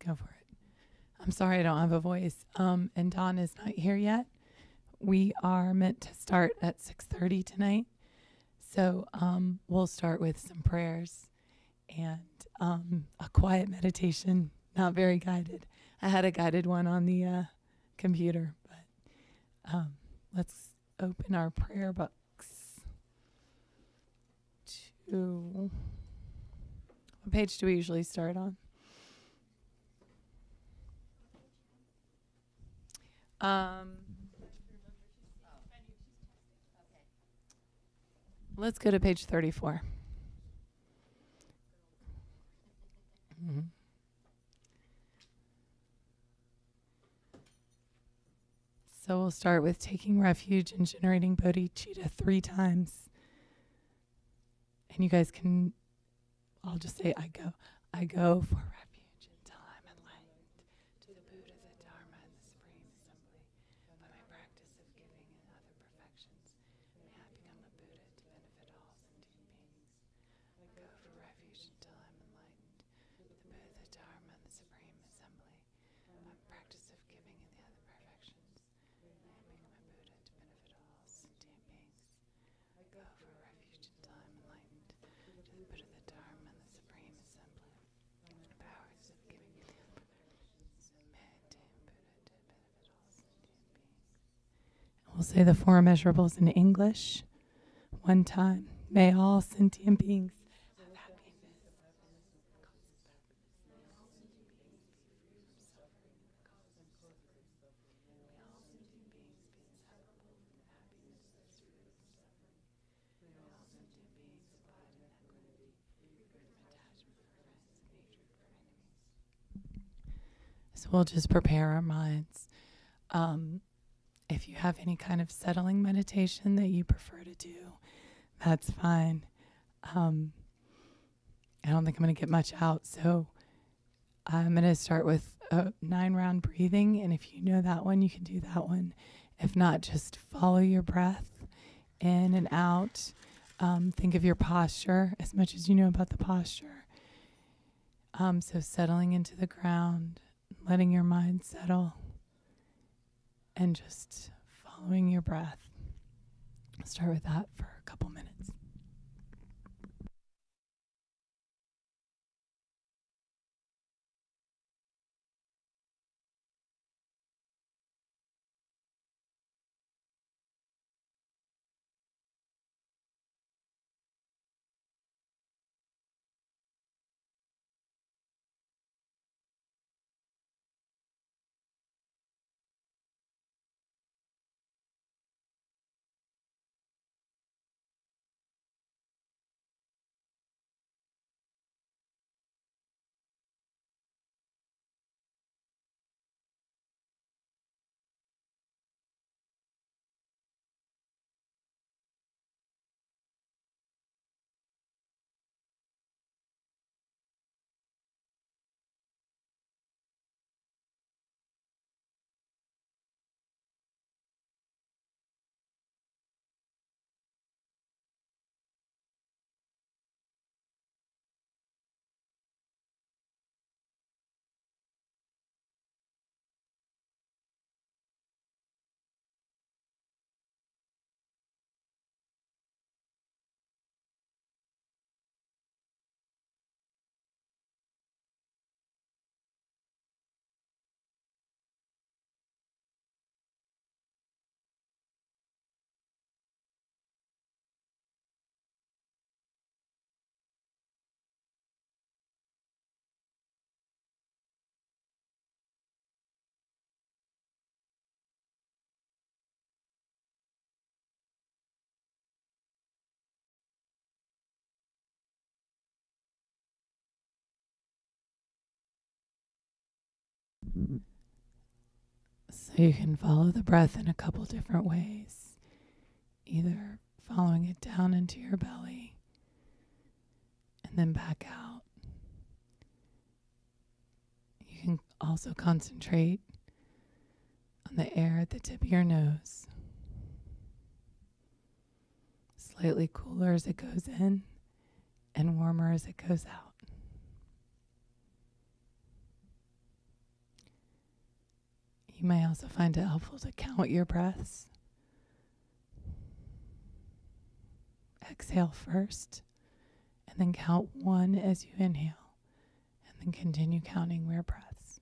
Go for it. I'm sorry I don't have a voice. And Dawn is not here yet. We are meant to start at 6:30 tonight. So we'll start with some prayers and a quiet meditation, not very guided. I had a guided one on the computer, but let's open our prayer books to... What page do we usually start on? Let's go to page 34. Mm-hmm. So we'll start with taking refuge and generating Bodhichitta 3 times. And you guys can, I'll just say, I go for refuge until I'm enlightened to the Buddha, the Dharma, and the Supreme Assembly. By my practice of giving and other perfections, may I become a Buddha to benefit all sentient beings. I go for refuge until I'm enlightened to the Buddha, the Dharma, and the Supreme Assembly. By my practice of giving and the other perfections, may I become a Buddha to benefit all sentient beings. I go for refuge until I'm enlightened to the Buddha, the Dharma, and the Supreme Assembly. Powers of giving and the other perfections, may I attain Buddha to benefit all sentient beings. And we'll say the 4 immeasurables in English one time. May all sentient beings have happiness. May all sentient beings be free from suffering and the cause of suffering. May all sentient beings be inseparable from the happiness that is free from suffering. May all sentient beings abide in equanimity, free from attachment for friends and hatred for enemies. So we'll just prepare our minds. If you have any kind of settling meditation that you prefer to do, that's fine. I don't think I'm going to get much out, so I'm going to start with 9-round breathing, and if you know that one, you can do that one. If not, just follow your breath in and out. Think of your posture as much as you know about the posture. So settling into the ground, letting your mind settle, and just following your breath. I'll start with that for a couple minutes. So you can follow the breath in a couple different ways, either following it down into your belly and then back out. You can also concentrate on the air at the tip of your nose. Slightly cooler as it goes in and warmer as it goes out. You may also find it helpful to count your breaths. Exhale first, and then count 1 as you inhale, and then continue counting your breaths.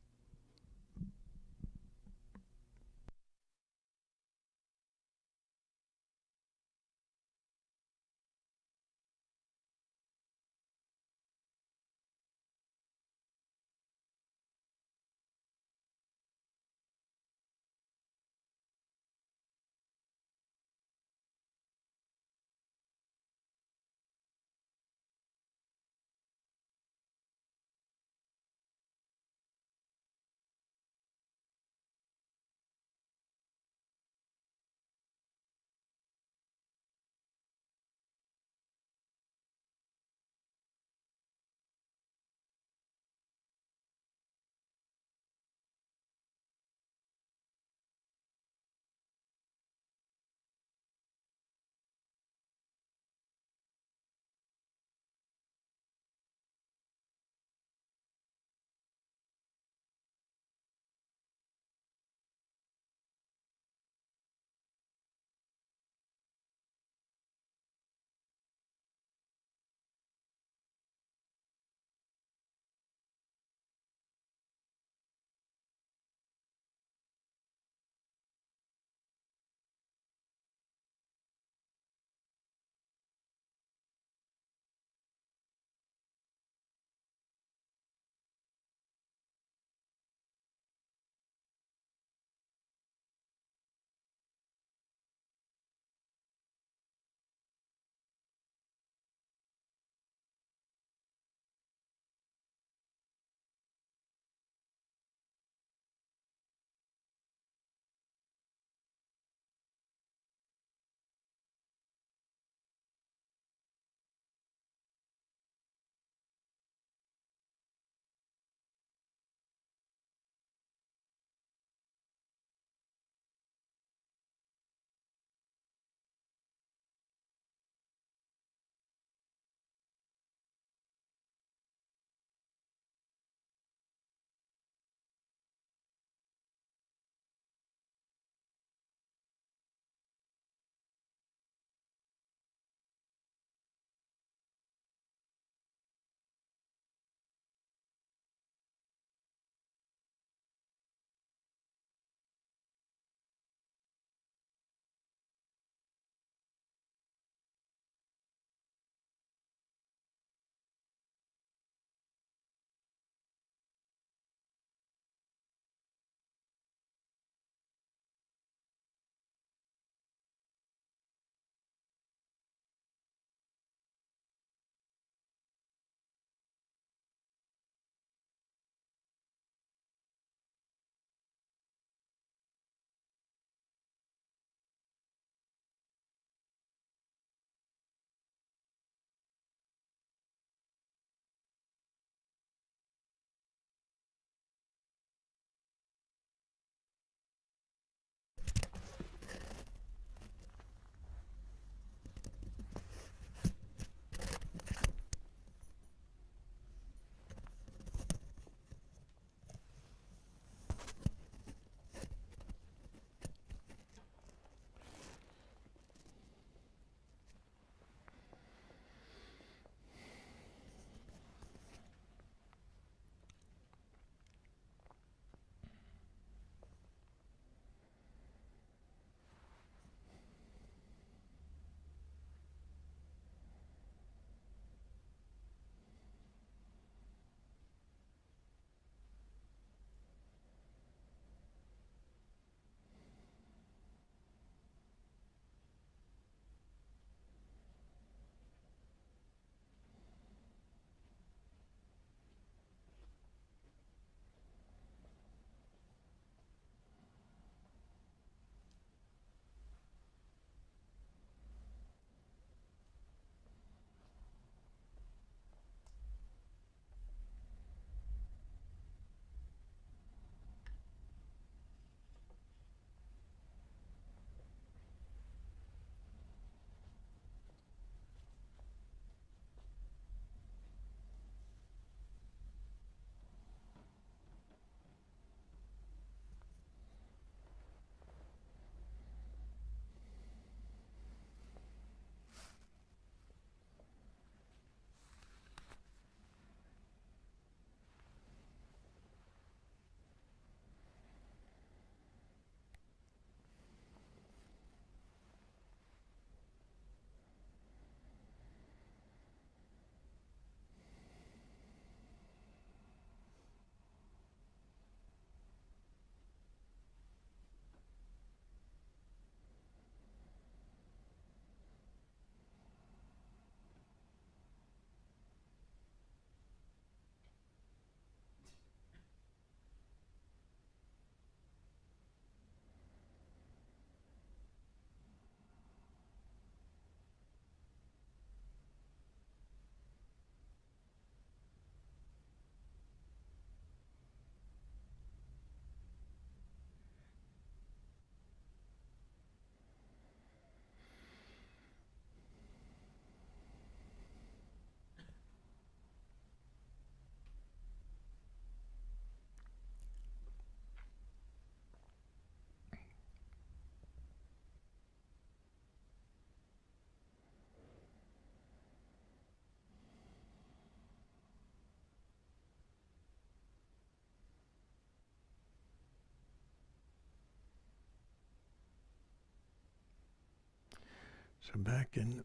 So back in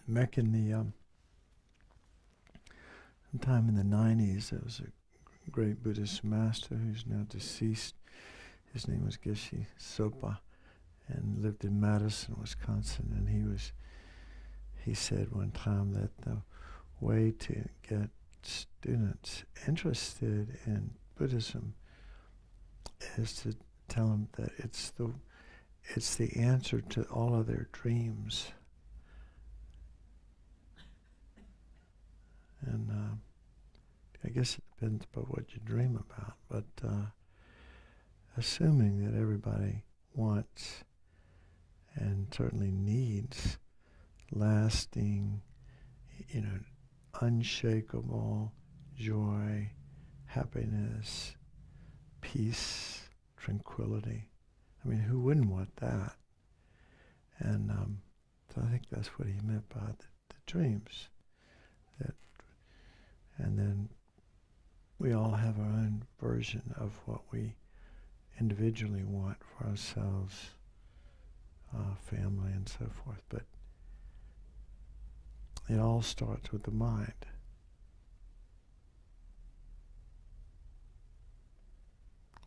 back in the sometime in the 90s, there was a great Buddhist master who's now deceased. His name was Geshe Sopa, and lived in Madison, Wisconsin. And he said one time that the way to get students interested in Buddhism is to tell them that it's the answer to all of their dreams. And I guess it depends about what you dream about, but assuming that everybody wants and certainly needs lasting, unshakable joy, happiness, peace, tranquility. I mean, who wouldn't want that? And so I think that's what he meant by the dreams. And then we all have our own version of what we individually want for ourselves, family, and so forth. But it all starts with the mind.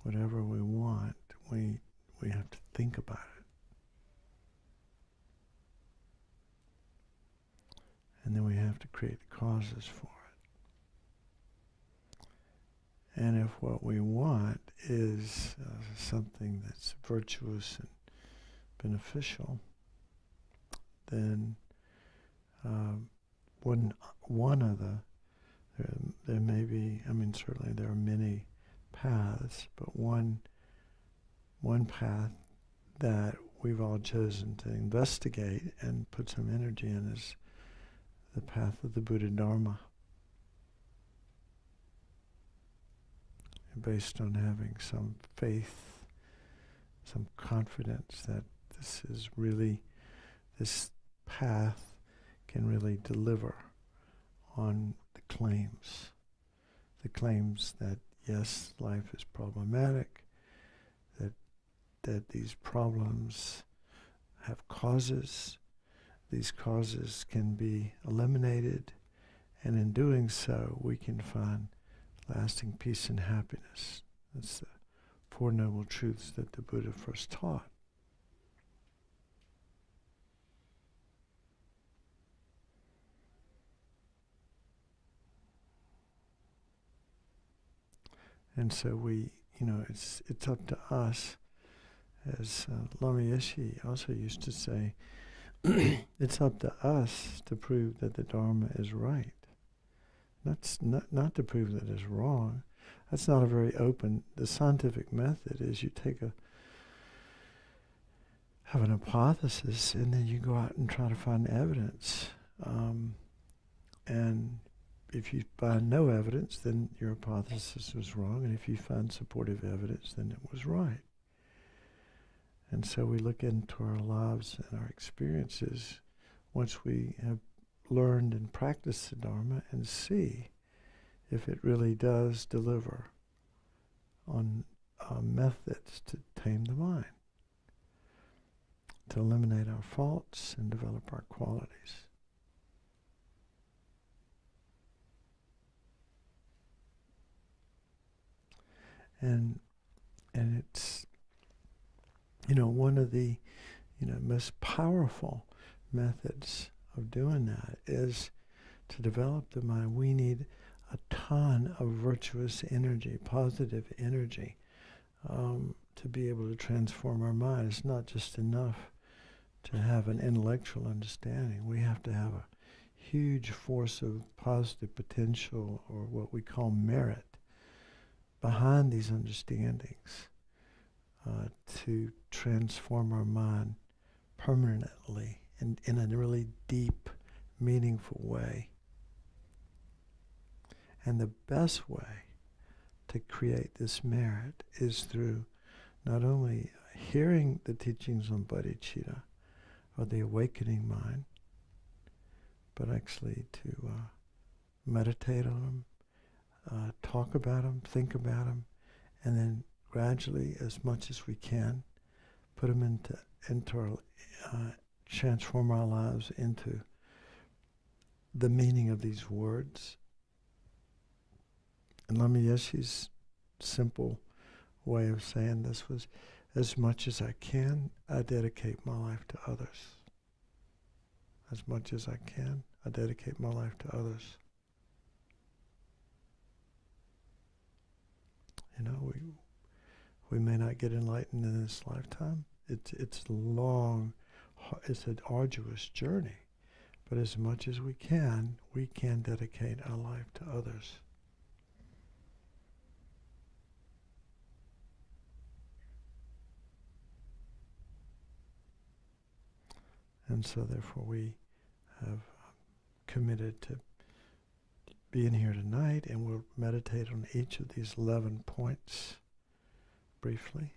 Whatever we want, we have to think about it. And then we have to create the causes for it. And if what we want is something that's virtuous and beneficial, then one of there may be, certainly there are many paths, but one path that we've all chosen to investigate and put some energy in is the path of the Buddha Dharma, based on having some faith, some confidence that this path can really deliver on the claims that yes, life is problematic, that these problems have causes, these causes can be eliminated, and in doing so we can find lasting peace and happiness. That's the Four Noble Truths that the Buddha first taught. And so it's up to us, as Lama Yeshe also used to say, it's up to us to prove that the Dharma is right. That's not to prove that it's wrong. That's not a very open. The scientific method is you have an hypothesis, and then you go out and try to find evidence. And if you find no evidence, then your hypothesis was wrong. And if you find supportive evidence, then it was right. And so we look into our lives and our experiences once we have learned and practiced the Dharma and see if it really does deliver on methods to tame the mind, to eliminate our faults and develop our qualities. And it's, one of the, most powerful methods of doing that is to develop the mind. We need a ton of virtuous energy, positive energy, to be able to transform our mind. It's not just enough to have an intellectual understanding. We have to have a huge force of positive potential, or what we call merit, behind these understandings, to transform our mind permanently in a really deep, meaningful way. And the best way to create this merit is through not only hearing the teachings on Bodhichitta, or the awakening mind, but actually to meditate on them, talk about them, think about them, and then gradually, as much as we can, put them into our transform our lives into the meaning of these words. And Lama Yeshe's simple way of saying this was, as much as I can, I dedicate my life to others. As much as I can, I dedicate my life to others. You know, we may not get enlightened in this lifetime. It's long, it's an arduous journey. But as much as we can dedicate our life to others. And so therefore we have committed to being here tonight, and we'll meditate on each of these 11 points briefly.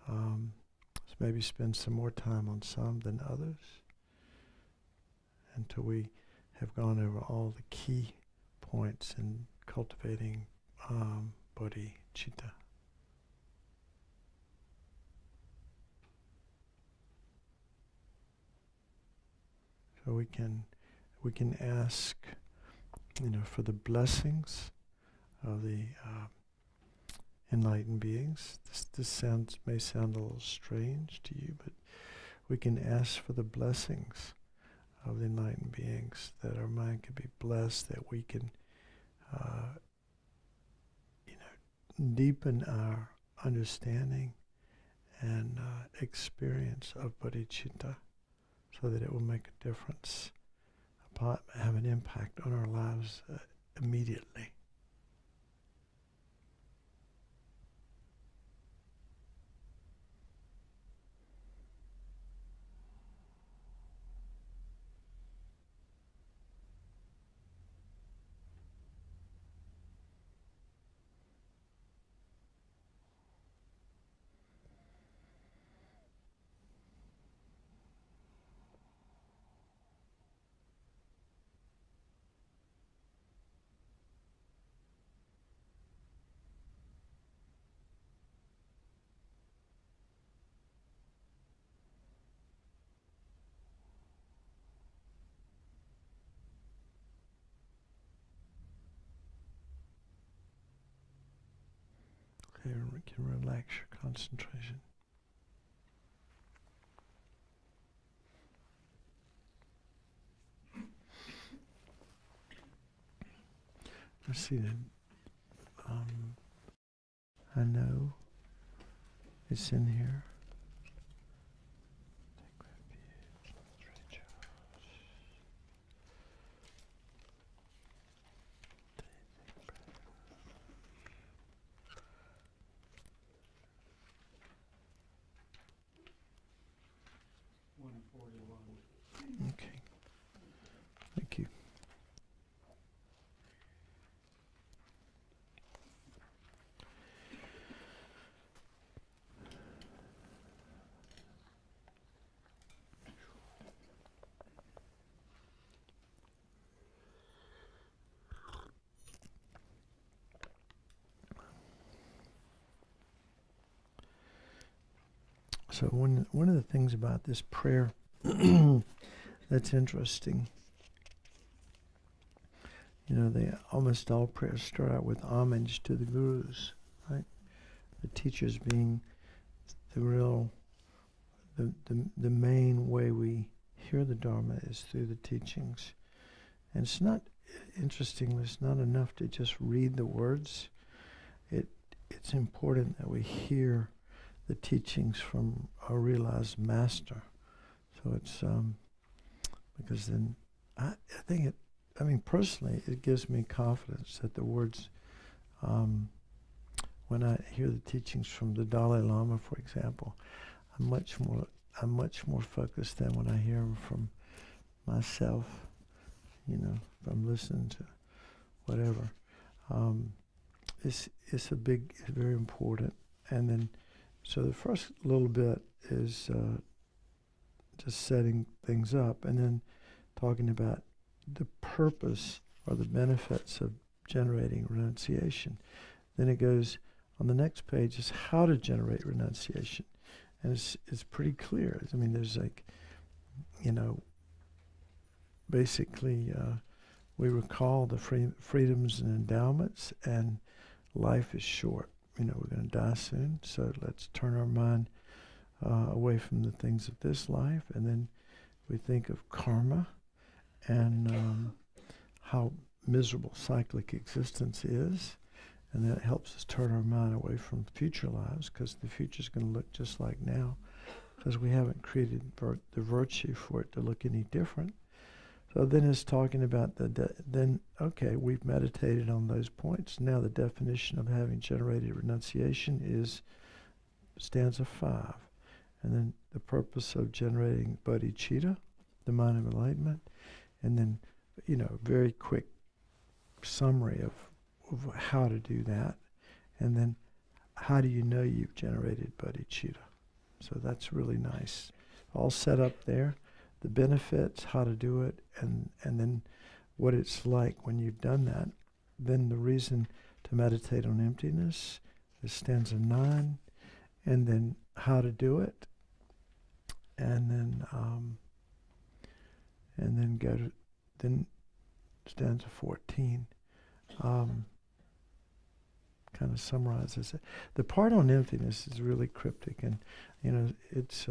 So maybe spend some more time on some than others until we have gone over all the key points in cultivating Bodhichitta. So we can ask, for the blessings of the enlightened beings. This may sound a little strange to you, but we can ask for the blessings of the enlightened beings, that our mind can be blessed, that we can, deepen our understanding and experience of bodhicitta, so that it will make a difference, have an impact on our lives immediately. You can relax your concentration. Let's see that. I know it's in here. Okay. Thank you. So one of the things about this prayer that's interesting, they almost all prayers start out with homage to the gurus, right? The teachers being the main way we hear the Dharma is through the teachings. And it's not, interestingly, it's not enough to just read the words. It's important that we hear the teachings from a realized master. So it's, because then I think personally, it gives me confidence that the words, when I hear the teachings from the Dalai Lama, for example, I'm much more focused than when I hear them from myself, from listening to whatever. It's very important. And then, so the first little bit is just setting things up, and then talking about the purpose or the benefits of generating renunciation. Then it goes on the next page is how to generate renunciation, and it's pretty clear. There's basically we recall the freedoms and endowments, and life is short. We're going to die soon, so let's turn our mind away from the things of this life, and then we think of karma and how miserable cyclic existence is, and that helps us turn our mind away from future lives, because the future is going to look just like now, because we haven't created the virtue for it to look any different. So then it's talking about we've meditated on those points. Now the definition of having generated renunciation is stanza 5. And then the purpose of generating bodhicitta, the mind of enlightenment, and then, very quick summary of how to do that. And then how do you know you've generated bodhicitta? So that's really nice. All set up there. The benefits, how to do it, and then what it's like when you've done that. Then the reason to meditate on emptiness is stanza 9, and then how to do it, and then go to stanza 14. Kind of summarizes it. The part on emptiness is really cryptic, and it's.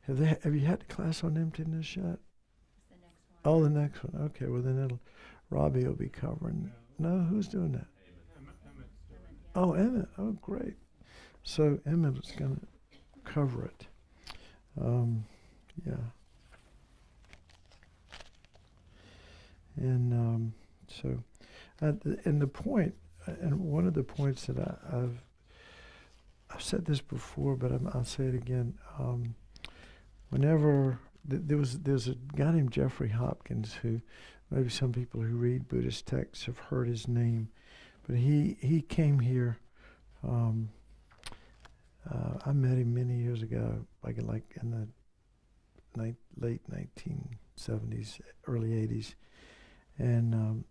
Have you had class on emptiness yet? It's the next one. Oh, the next one. Okay, well then Robbie will be covering. No, who's doing that? Emmett's doing it. Oh, Emmett. Oh, great. So Emmett is going to cover it. Yeah. And and the point, and one of the points that I've said this before, but I'll say it again. Whenever there's a guy named Jeffrey Hopkins, who maybe some people who read Buddhist texts have heard his name, but he came here. I met him many years ago, like in the late 1970s, early 80s, and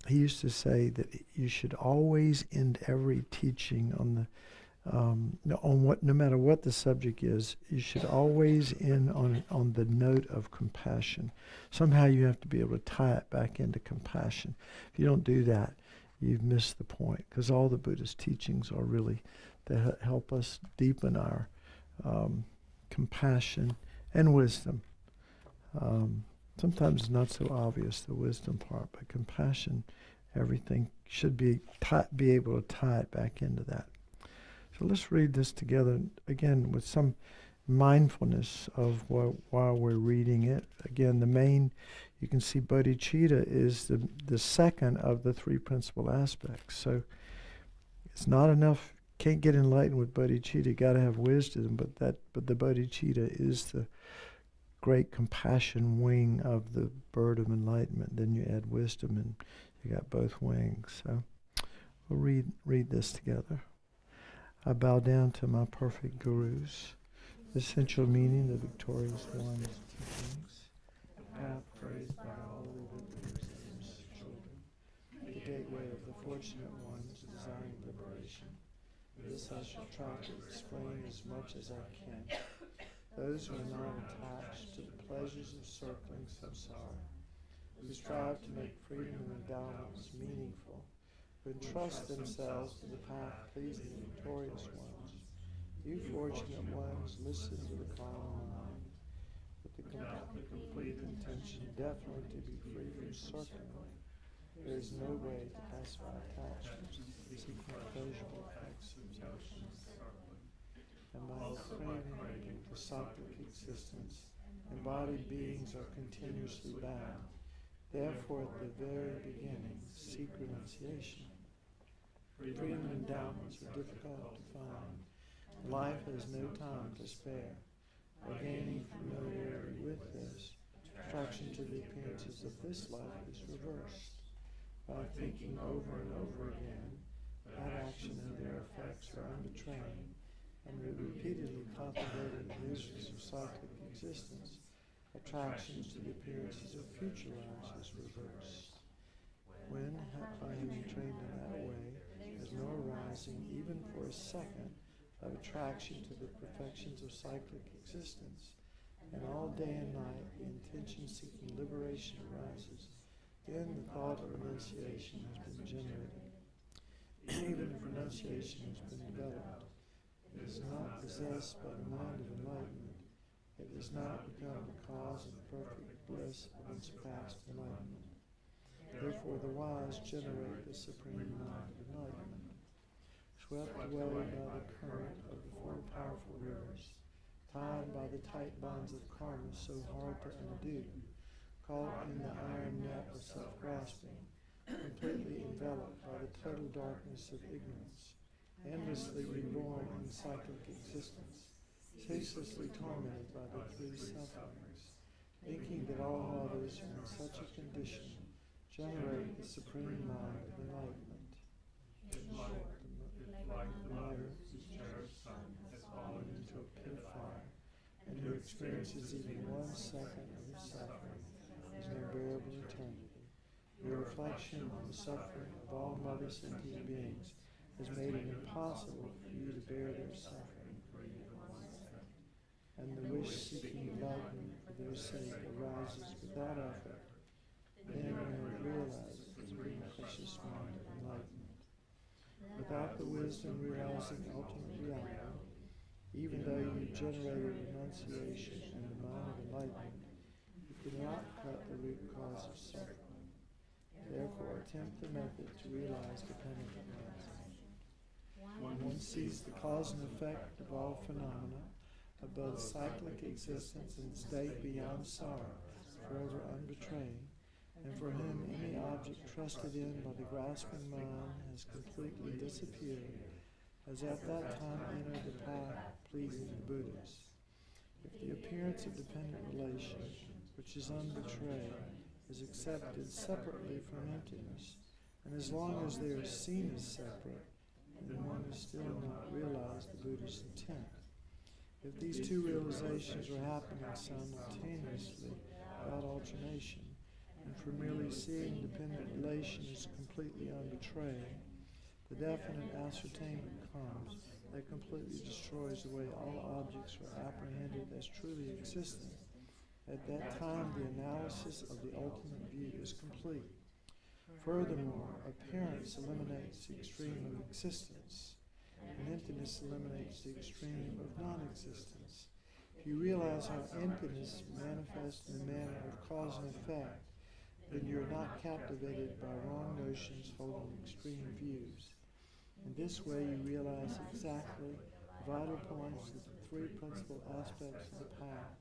he used to say that you should always end every teaching on the no matter what the subject is, you should always end on the note of compassion. Somehow you have to be able to tie it back into compassion. If you don't do that, you've missed the point, because all the Buddhist teachings are really to help us deepen our compassion and wisdom. Sometimes it's not so obvious, the wisdom part, but compassion, everything should be able to tie it back into that. So let's read this together again with some mindfulness of while we're reading it. Again, the main, you can see bodhicitta is the second of the 3 principal aspects. So it's not enough, can't get enlightened with bodhicitta, you got to have wisdom, but the bodhicitta is the great compassion wing of the bird of enlightenment. Then you add wisdom and you got both wings. So we'll read this together. I bow down to my perfect gurus, the essential meaning of victorious one's teachings, the path praised by all liberators and innocent children, the gateway of the fortunate ones desiring liberation. This I shall try to explain as much as I can. Those who are not attached to the pleasures of circling samsara, who strive to make freedom and endowments meaningful, who entrust themselves to the path pleasing the victorious ones. You fortunate ones, listen to the call of my mind, with the complete intention definitely to be free from circling. There is no way to pacify attachments, seeking pleasurable effects of circling. And by refraining the cyclic existence, embodied beings are continuously bound. Therefore, at the very beginning, seek renunciation. Freedom and endowments are difficult to find. Life has no time to spare. By gaining familiarity with this, attraction to the appearances of this life is reversed. By thinking over and over again, that action and their effects are unbetraying, and repeatedly contemplating the miseries of cyclic existence, attractions to the appearances of future lives is reversed. When, by having trained in that way, there's no arising even for a second of attraction to the perfections of cyclic existence, and all day and night the intention-seeking liberation arises, then the thought of renunciation has been generated. Even if renunciation has been developed, it is not possessed by the mind of enlightenment. It does not become the cause of the perfect bliss of unsurpassed enlightenment. Therefore the wise generate the supreme mind of enlightenment. Swept away by the current of the four powerful rivers, tied by the tight bonds of karma so hard to undo, caught in the iron net of self-grasping, completely enveloped by the total darkness of ignorance, endlessly reborn in cyclic existence, ceaselessly tormented by the three sufferings, thinking that all others are in such a condition, generate the supreme mind of enlightenment. Like the mother whose cherished son has fallen into a pit of fire, and who experiences even 1 second of his suffering as an unbearable eternity. Your reflection on the suffering of all mother sentient beings has made it impossible for you to bear their suffering for even 1 second. And the wish-seeking enlightenment for their sake arises without effort. Then when it realizes the supreme precious mind of enlightenment. Without the wisdom realizing ultimate reality, even though you generated renunciation and the mind of enlightenment, you cannot cut the root cause of suffering. Therefore, attempt the method to realize dependent arising. One sees the cause and effect of all phenomena, of both cyclic existence and state beyond sorrow, forever unbetrayed, and for whom any object trusted in by the grasping mind has completely disappeared, has at that time entered the path pleasing the Buddhas. If the appearance of dependent relation, which is unbetrayed, is accepted separately from emptiness, and as long as they are seen as separate, then one has still not realized the Buddha's intent. If these two realizations are happening simultaneously without alternation, and for merely seeing dependent relation is completely unbetrayed, the definite ascertainment comes that completely destroys the way all objects are apprehended as truly existing. At that time, the analysis of the ultimate view is complete. Furthermore, appearance eliminates the extreme of existence, and emptiness eliminates the extreme of non-existence. If you realize how emptiness manifests in the manner of cause and effect, then you are not captivated by wrong notions holding extreme views. In this way, you realize exactly the vital points of the three principal aspects of the path.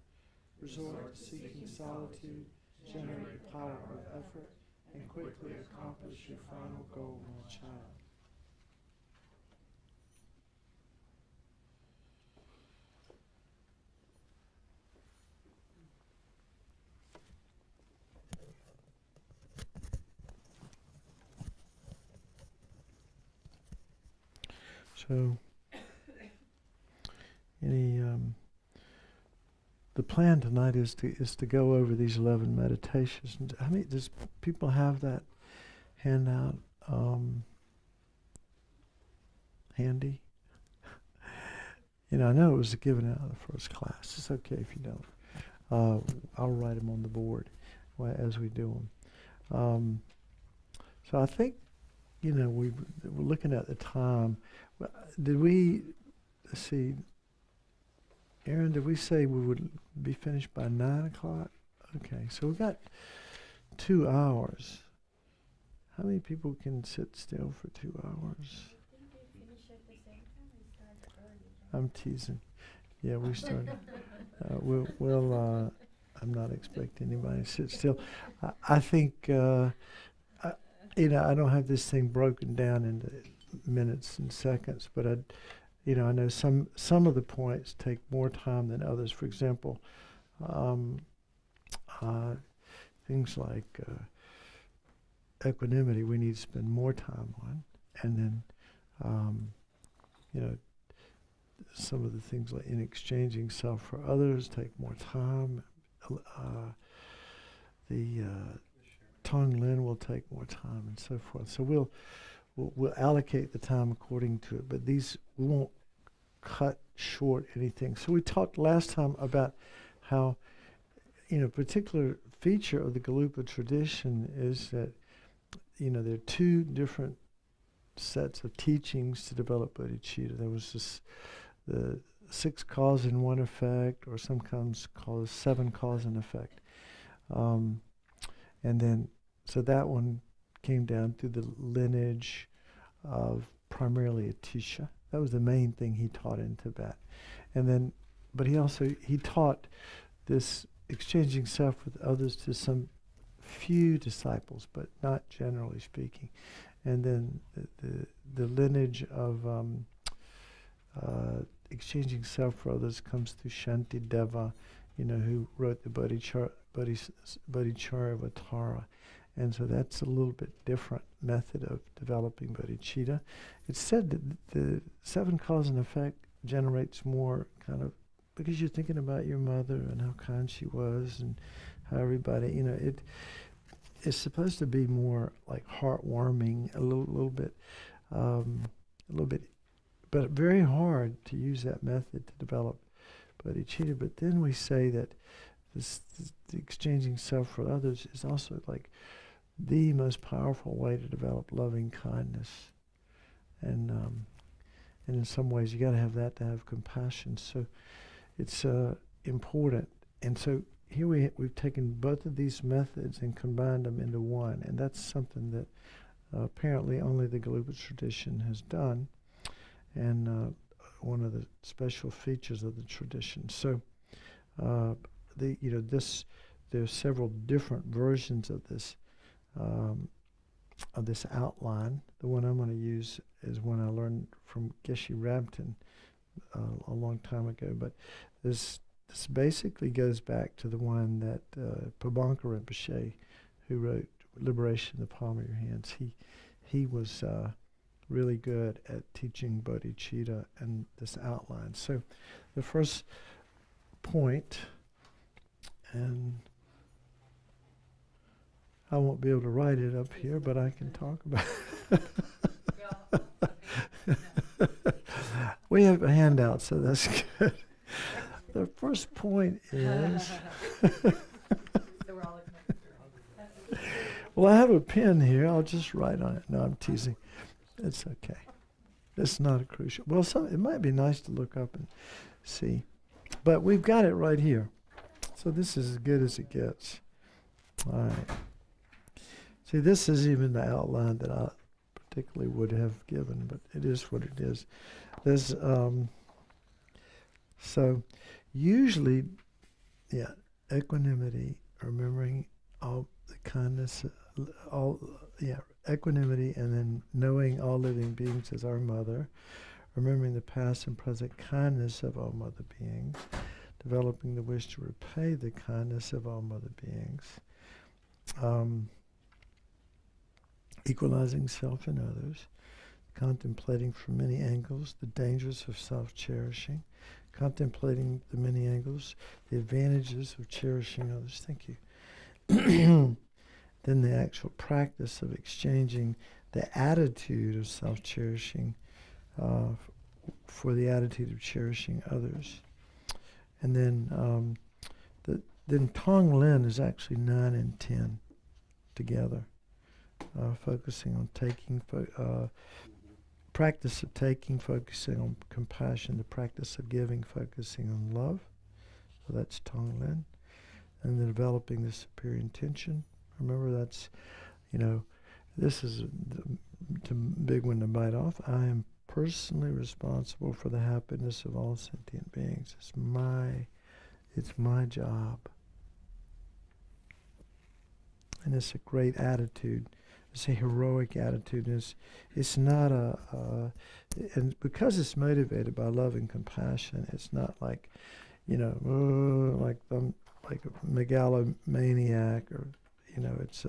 Resort to seeking solitude, generate the power of effort, and quickly accomplish your final goal, my child. So, the plan tonight is to go over these 11 meditations. How many does people have that handout handy? I know it was given out in the first class. It's okay if you don't. I'll write them on the board as we do them. So I think, we're looking at the time. Did we, let's see, Aaron, did we say we would be finished by 9 o'clock? Okay, so we've got 2 hours. How many people can sit still for 2 hours? I'm teasing. Yeah, we started. I'm not expecting anybody to sit still. I think, I don't have this thing broken down into minutes and seconds, but I know some of the points take more time than others. For example, things like equanimity we need to spend more time on, and then some of the things like in exchanging self for others take more time. The Tong Lin will take more time, and so forth. So we'll allocate the time according to it, but we won't cut short anything. So we talked last time about how, particular feature of the Gelugpa tradition is that, there are two different sets of teachings to develop bodhicitta. There was the 6 cause and 1 effect, or sometimes called 7 cause and effect. And then, so that one came down through the lineage of primarily Atisha. That was the main thing he taught in Tibet. And then, but he taught this exchanging self with others to some few disciples, but not generally speaking. And then the lineage of exchanging self for others comes through Shantideva, who wrote the Bodhicharyavatara. And so that's a little bit different method of developing bodhicitta. It's said that the 7 cause and effect generates more kind of, because you're thinking about your mother and how kind she was and how everybody, it's supposed to be more like heartwarming, a little bit, but very hard to use that method to develop bodhicitta. But then we say that the exchanging self for others is also like the most powerful way to develop loving kindness. And in some ways you got to have that to have compassion. So it's important. And so here we've taken both of these methods and combined them into one. And that's something that apparently only the Gelugpa tradition has done. And one of the special features of the tradition. So there's several different versions of this outline. The one I'm going to use is one I learned from Geshe Rabten a long time ago. But this basically goes back to the one that Pabanka Rinpoche, who wrote Liberation in the Palm of Your Hands. He was really good at teaching bodhicitta and this outline. So the first point, and I won't be able to write it up here, but I can talk about it. We have a handout, so that's good. The first point is... Well, I have a pen here. I'll just write on it. No, I'm teasing. It's okay. It's not a crucial. Well, it might be nice to look up and see. But we've got it right here. So this is as good as it gets. All right. See, this is even the outline that I particularly would have given, but it is what it is. There's, so usually, equanimity, remembering all the kindness, equanimity, and then knowing all living beings as our mother, remembering the past and present kindness of all mother beings, developing the wish to repay the kindness of all mother beings, equalizing self and others, contemplating from many angles the dangers of self-cherishing, contemplating the many angles, the advantages of cherishing others. Thank you. Then the actual practice of exchanging the attitude of self-cherishing for the attitude of cherishing others. And then then Tonglen is actually 9 and 10 together, focusing on taking, practice of taking, focusing on compassion, the practice of giving, focusing on love. So that's Tonglen. And then developing the superior intention. Remember, that's, this is the big one to bite off. I am personally responsible for the happiness of all sentient beings. It's my job. And it's a great attitude. It's a heroic attitude. It's not and because it's motivated by love and compassion, it's not like, like a megalomaniac, or, it's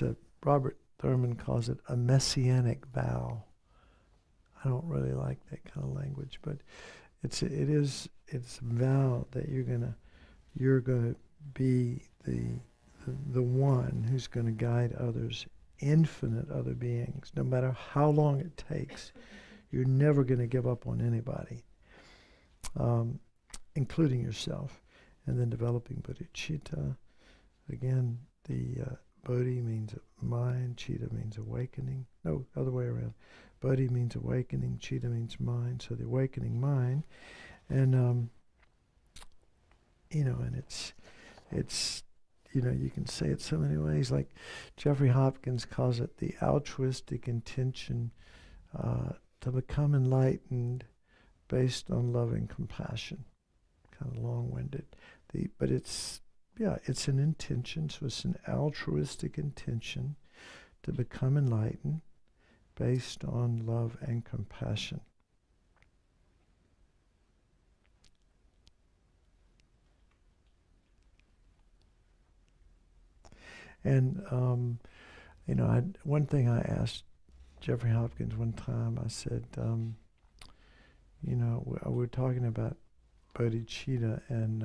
a Robert Thurman calls it a messianic vow. I don't really like that kind of language, but it's a vow that you're gonna be the one who's going to guide others, infinite other beings, no matter how long it takes. You're never going to give up on anybody. including yourself, and then developing bodhicitta. Again, the bodhi means mind, chitta means awakening. No, other way around. Bodhi means awakening, chitta means mind. So the awakening mind, and and it's you can say it so many ways. Like Jeffrey Hopkins calls it the altruistic intention to become enlightened based on love and compassion. Kind of long-winded, but it's an intention. So it's an altruistic intention to become enlightened based on love and compassion. And one thing I asked Jeffrey Hopkins one time, I said, we were talking about bodhicitta, and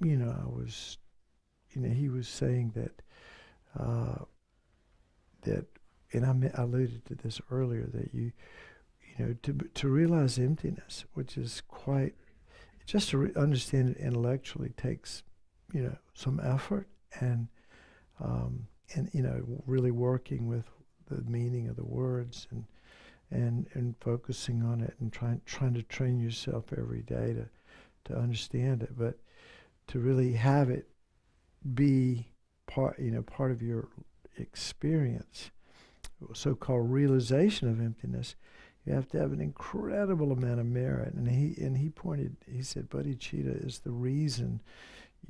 I was, he was saying that and I alluded to this earlier, that to realize emptiness, which is quite, just to understand it intellectually takes, some effort, and really working with the meaning of the words, and focusing on it, and trying to train yourself every day to understand it, but to really have it be part of your experience, so-called realization of emptiness. You have to have an incredible amount of merit, and he said bodhicitta is the reason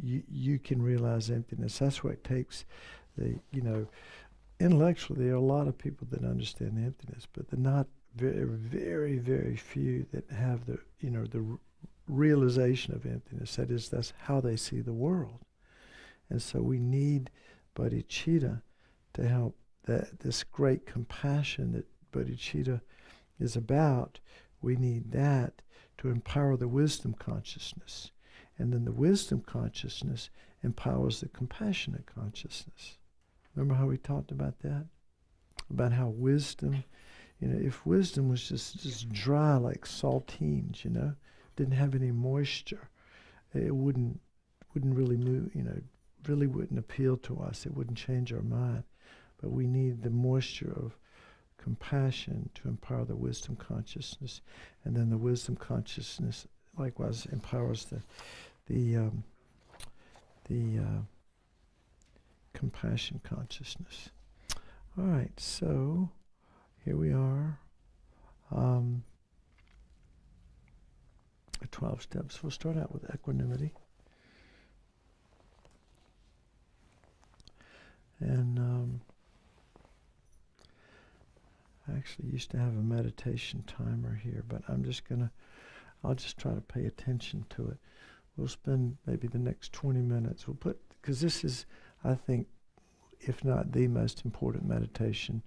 you can realize emptiness. That's what it takes. Intellectually, there are a lot of people that understand the emptiness, but they're not very, very, very few that have the realization of emptiness. That is, that's how they see the world. And so we need bodhicitta to help this great compassion that bodhicitta is about. We need that to empower the wisdom consciousness. And then the wisdom consciousness empowers the compassionate consciousness. Remember how we talked about that? About how wisdom, if wisdom was just dry like saltines, didn't have any moisture, it wouldn't really move, really wouldn't appeal to us. It wouldn't change our mind. But we need the moisture of compassion to empower the wisdom consciousness. And then the wisdom consciousness likewise empowers the compassion consciousness. All right, so here we are. 12 steps. We'll start out with equanimity. And I actually used to have a meditation timer here, but I'll just try to pay attention to it. We'll spend maybe the next 20 minutes. Because this is, I think, if not the most important meditation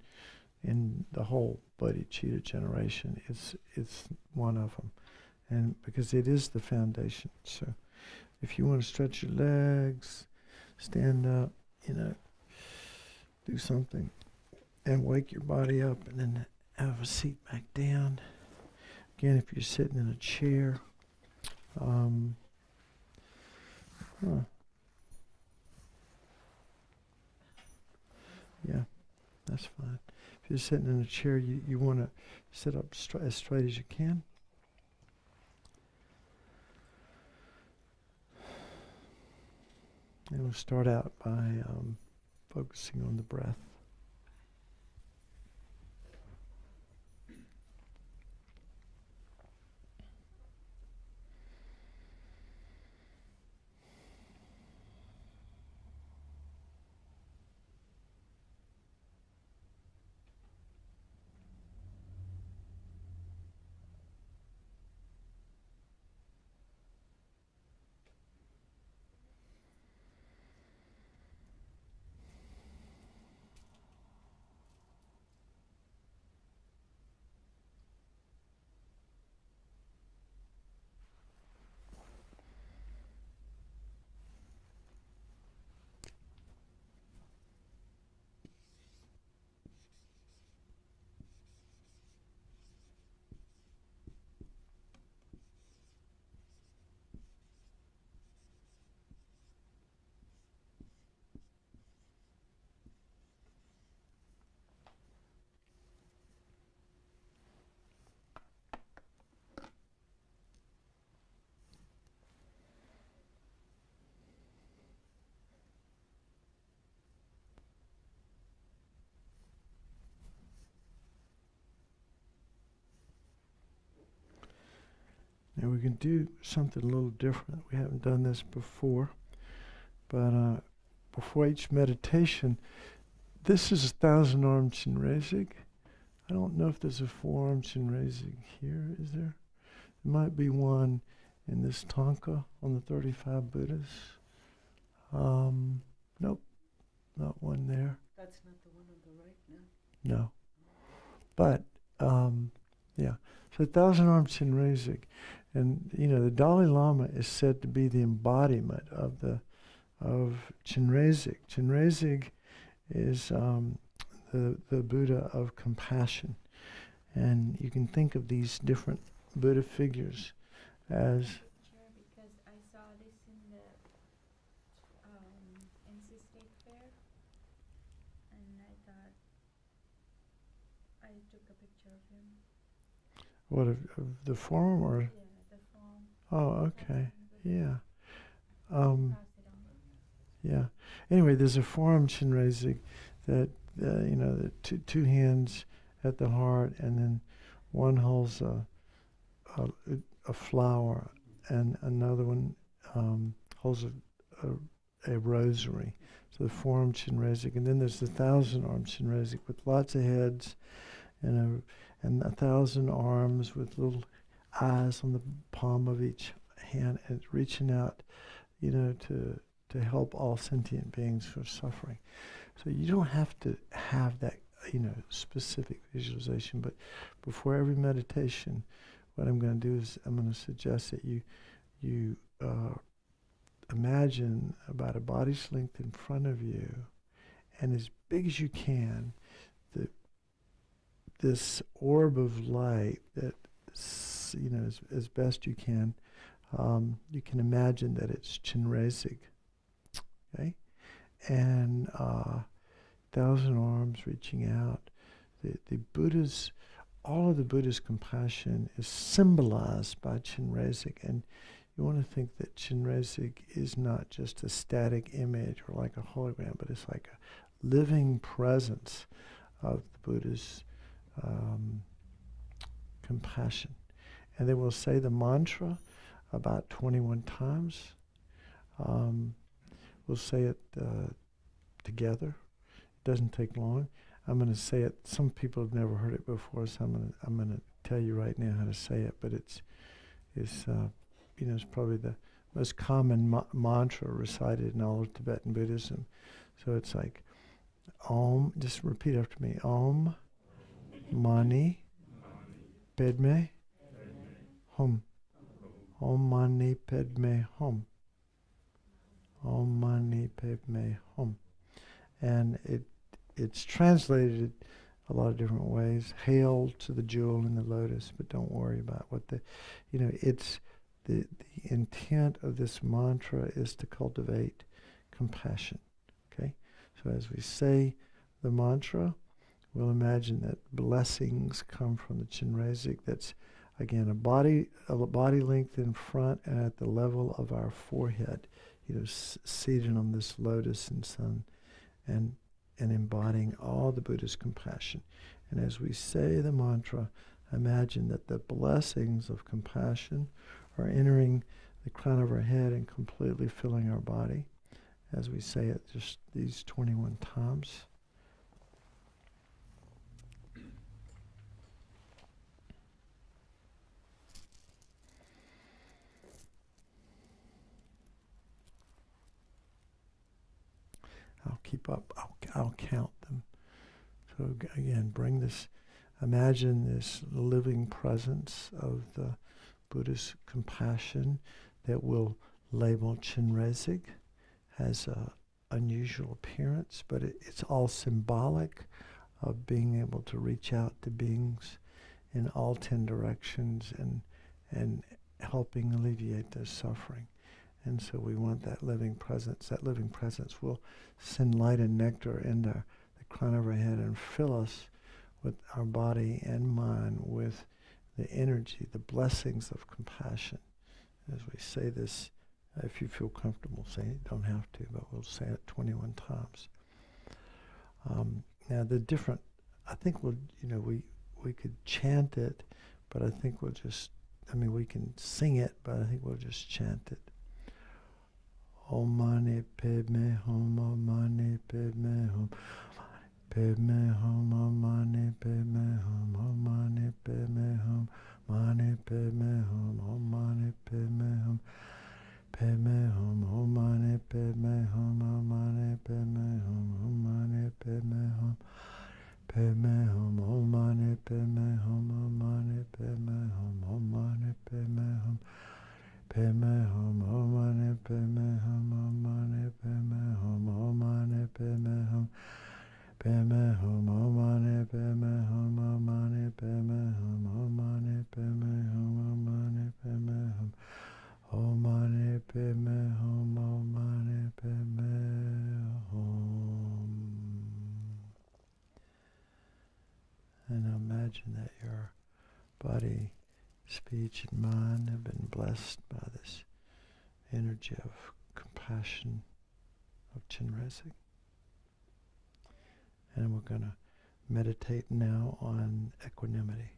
in the whole Bodhicitta generation, it's one of them. And because it is the foundation. So if you want to stretch your legs, stand up, do something, and wake your body up, and then have a seat back down. Again, if you're sitting in a chair, yeah, that's fine. If you're sitting in a chair, you want to sit up as straight as you can. And we'll start out by focusing on the breath. Now we can do something a little different. We haven't done this before, but before each meditation, this is 1,000-arm Chinrezig. I don't know if there's a 4-arm Chinrezig here, is there? There might be one in this Tanka on the 35 Buddhas. Nope, not one there. That's not the one on the right now? No. But, yeah. So 1,000-arm Chinrezig. And, the Dalai Lama is said to be the embodiment of Chinrezig. Chinrezig is the Buddha of compassion. And you can think of these different Buddha figures as... Sure, because I saw this in the NC State Fair, and I thought I took a picture of him. What, of the form or? Yeah, the form. Oh, okay. Yeah. Pass it on. Yeah. Anyway, there's a forum Chinrezig that, the two hands at the heart, and then one holds a flower, and another one holds a rosary. So the forum Chinrezig, and then there's the 1,000-arm Chinrezig with lots of heads, and 1,000 arms with little eyes on the palm of each hand, and it's reaching out, to help all sentient beings who are suffering. So you don't have to have that, specific visualization, but before every meditation, what I'm going to do is I'm going to suggest that you imagine about a body's length in front of you, and as big as you can, this orb of light that, as best you can imagine that it's Chinrezig, okay? And 1,000 arms reaching out. The Buddha's, all of the Buddha's compassion is symbolized by Chinrezig, and you want to think that Chinrezig is not just a static image or like a hologram, but it's like a living presence of the Buddha's compassion. And then we'll say the mantra about 21 times. We'll say it together. It doesn't take long. I'm going to say it. Some people have never heard it before, so I'm going to tell you right now how to say it. But it's probably the most common mantra recited in all of Tibetan Buddhism. So it's like Om. Just repeat after me. Om Mani Padme Hum. Om Mani Padme Hum. Om Mani Padme Hum. And it's translated a lot of different ways. Hail to the jewel in the lotus, but don't worry about what it's the intent of this mantra is to cultivate compassion. Okay? So as we say the mantra, we'll imagine that blessings come from the Chinrezig. That's, again, a body length in front and at the level of our forehead, seated on this lotus and sun, and embodying all the Buddha's compassion. And as we say the mantra, imagine that the blessings of compassion are entering the crown of our head and completely filling our body as we say it just these 21 times. I'll keep up. I'll count them. So again, imagine this living presence of the Buddha's compassion that we'll label Chinrezig, has an unusual appearance, but it's all symbolic of being able to reach out to beings in all 10 directions and helping alleviate their suffering. And so we want that living presence. That living presence will send light and nectar into the crown of our head and fill us with our body and mind with the energy, the blessings of compassion. As we say this, if you feel comfortable saying it, don't have to, but we'll say it 21 times. Now the different, I think we could chant it, but I think we'll just we can sing it, but I think we'll just chant it. Om mani padme hum, Om mani padme hum, padme hum, Om mani padme hum, Om mani padme hum, mani padme hum, Om mani padme hum, padme hum, Om mani padme hum, Om mani padme hum, Om mani padme hum, padme hum, Om mani padme hum, Om mani padme hum, Om mani padme hum. Padme hum, Om mani padme hum, Om mani padme hum, Om mani padme hum, padme hum, Om mani padme hum, Om mani padme hum, Om mani padme hum, Om mani padme hum, Om mani padme hum, Om mani padme hum. And imagine that your body, speech, and mind have been blessed by this energy of compassion of Chenrezig. And we're going to meditate now on equanimity,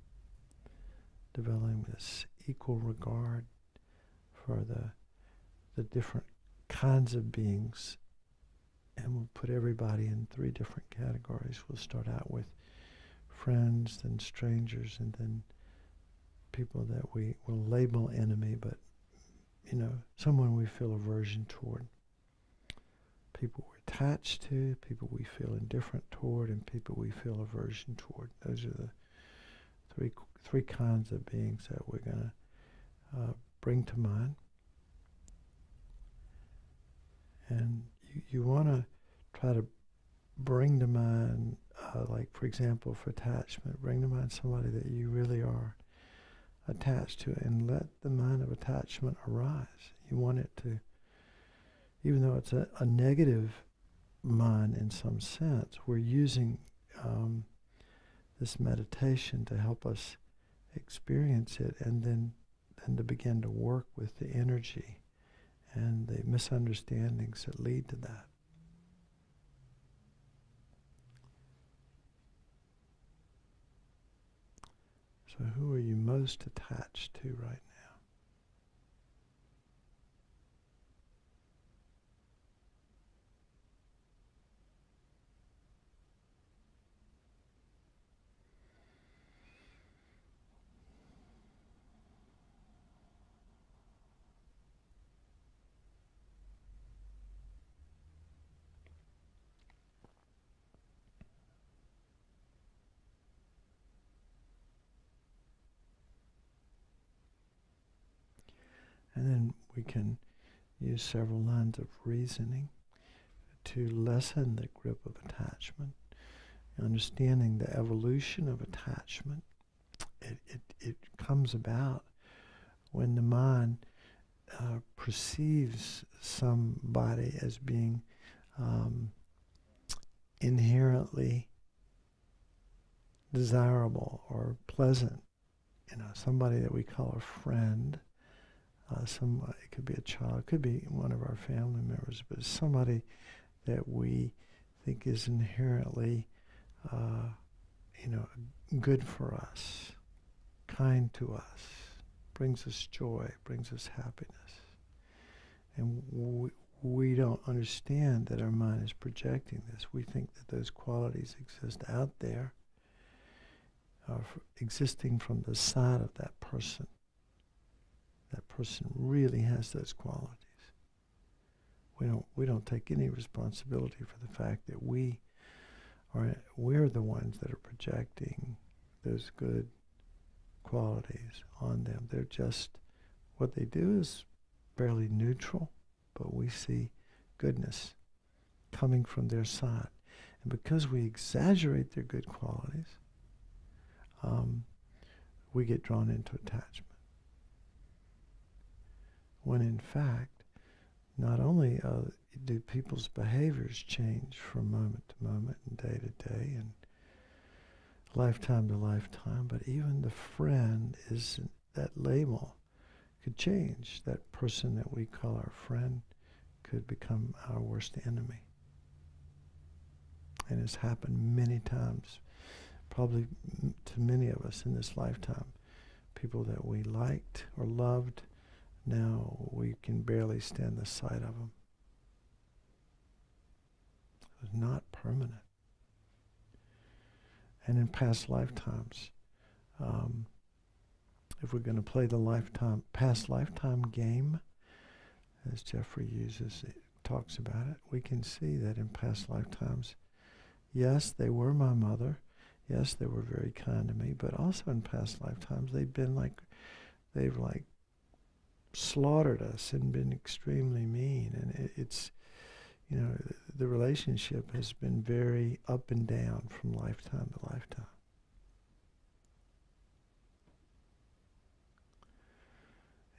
developing this equal regard for the different kinds of beings. And we'll put everybody in 3 different categories. We'll start out with friends, then strangers, and then people that we will label enemy, but someone we feel aversion toward. People we're attached to, people we feel indifferent toward, and people we feel aversion toward. Those are the three kinds of beings that we're going to bring to mind. And you want to try to bring to mind, like for example, for attachment, bring to mind somebody that you really are attached to, and let the mind of attachment arise. You want it to, even though it's a negative mind in some sense, we're using this meditation to help us experience it, and then to begin to work with the energy and the misunderstandings that lead to that. So who are you most attached to right now? And then we can use several lines of reasoning to lessen the grip of attachment. Understanding the evolution of attachment, it comes about when the mind perceives somebody as being inherently desirable or pleasant. Somebody that we call a friend. It could be a child, it could be one of our family members, but somebody that we think is inherently, good for us, kind to us, brings us joy, brings us happiness. And we don't understand that our mind is projecting this. We think that those qualities exist out there, existing from the side of that person. That person really has those qualities. We don't take any responsibility for the fact that we're the ones that are projecting those good qualities on them. They're just, what they do is fairly neutral, but we see goodness coming from their side. And because we exaggerate their good qualities, we get drawn into attachment. When in fact, not only do people's behaviors change from moment to moment and day to day and lifetime to lifetime, but even the friend that label could change. That person that we call our friend could become our worst enemy. And it's happened many times, probably to many of us in this lifetime. people that we liked or loved, now we can barely stand the sight of them. It's not permanent. And in past lifetimes, if we're going to play the past lifetime game, as Jeffrey talks about it, we can see that in past lifetimes, yes, they were my mother. Yes, they were very kind to me, but also in past lifetimes, they've slaughtered us and been extremely mean. And it's, the relationship has been very up and down from lifetime to lifetime.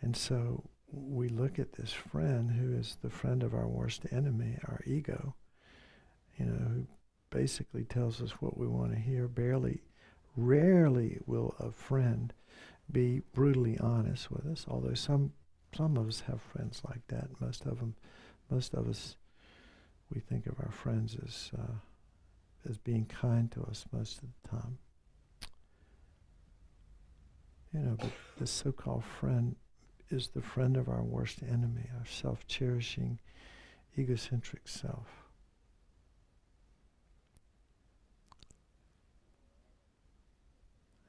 And so we look at this friend who is the friend of our worst enemy, our ego, who basically tells us what we want to hear. Rarely will a friend be brutally honest with us, although some of us have friends like that. Most of us, we think of our friends as being kind to us most of the time. But this so-called friend is the friend of our worst enemy, our self-cherishing, egocentric self.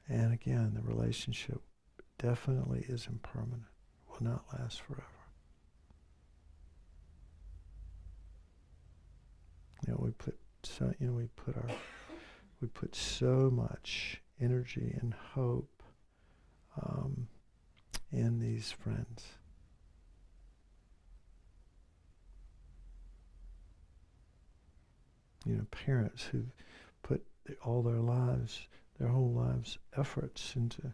And again, the relationship definitely is impermanent, will not last forever. We put so much energy and hope in these friends. Parents who've put all their whole lives' efforts into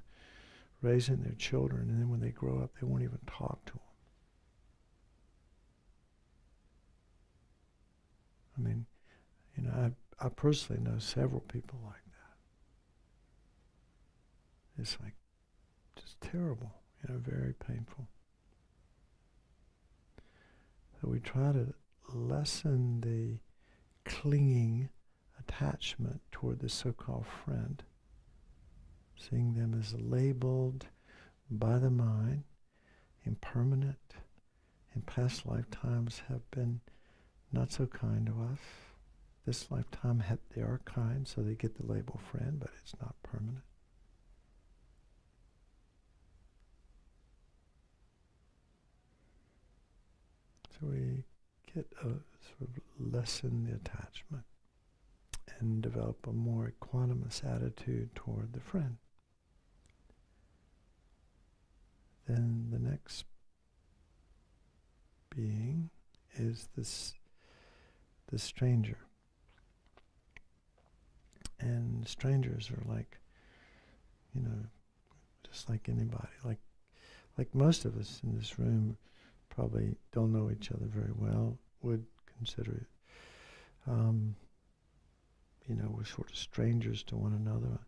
raising their children, and then when they grow up, they won't even talk to them. I personally know several people like that. It's just terrible, very painful. So we try to lessen the clinging attachment toward the so-called friend, seeing them as labeled by the mind, impermanent, in past lifetimes have been not so kind to us. This lifetime they are kind, so they get the label friend, but it's not permanent. So we get sort of lessen the attachment and develop a more equanimous attitude toward the friend. Then the next being is the stranger. And strangers are just like anybody. Like most of us in this room probably don't know each other very well, would consider it. We're sort of strangers to one another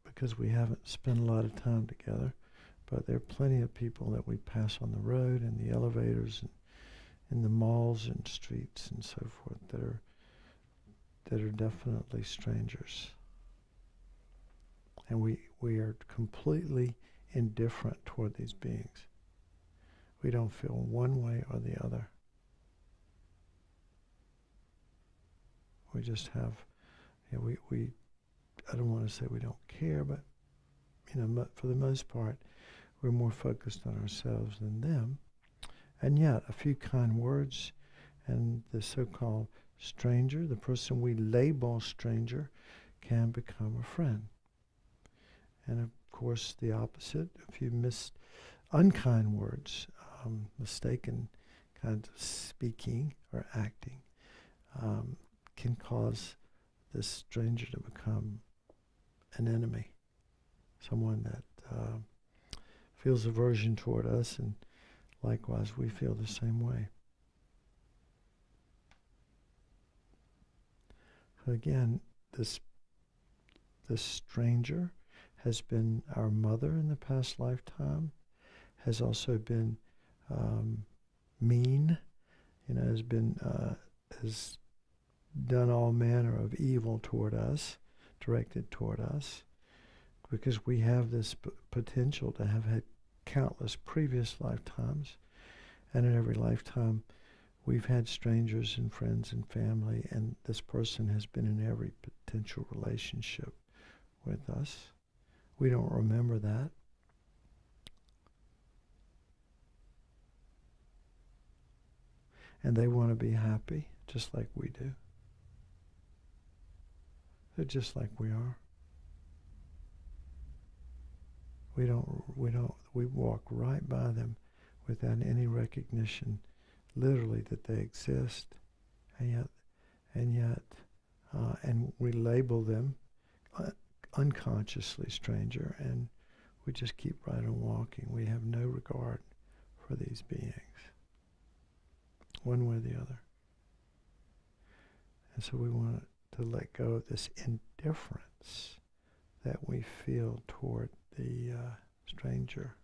because we haven't spent a lot of time together. But there are plenty of people that we pass on the road, in the elevators, and in the malls and streets and so forth that are definitely strangers. And we are completely indifferent toward these beings. We don't feel one way or the other. We just have, I don't want to say we don't care, but, for the most part, we're more focused on ourselves than them. And yet, a few kind words, and the so-called stranger, the person we label stranger, can become a friend. And of course, the opposite, a few unkind words, mistaken kinds of speaking or acting, can cause this stranger to become an enemy, someone that feels aversion toward us, and likewise we feel the same way. So again, this stranger has been our mother in the past lifetime, has also been mean, has done all manner of evil toward us, directed toward us. because we have this potential to have had countless previous lifetimes, and in every lifetime we've had strangers and friends and family, and this person has been in every potential relationship with us. We don't remember that. And they want to be happy, just like we do. They're just like we are. We walk right by them without any recognition, literally, that they exist, and we label them unconsciously stranger, and we just keep right on walking. We have no regard for these beings, one way or the other. And so we want to let go of this indifference that we feel toward the stranger.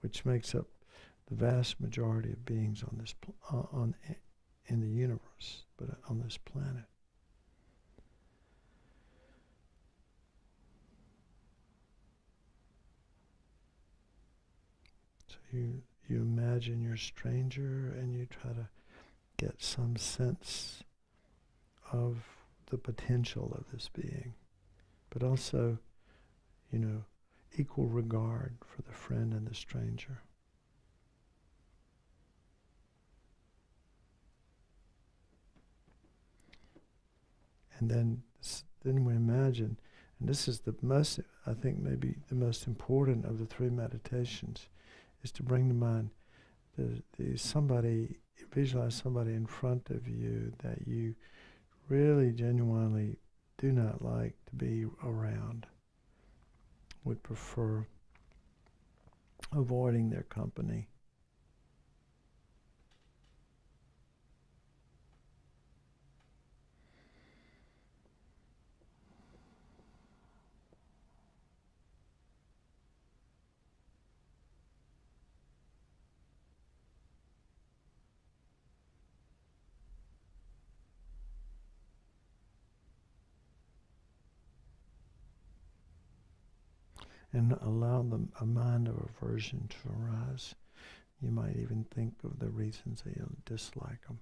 Which makes up the vast majority of beings on this in the universe, but on this planet. So you imagine you're a stranger and you try to get some sense of the potential of this being, but also, equal regard for the friend and the stranger. And then we imagine, and this is the most, I think maybe the most important of the three meditations, is to bring to mind visualize somebody in front of you that you really genuinely do not like to be around, would prefer avoiding their company. And allow a mind of aversion to arise. You might even think of the reasons that you dislike them.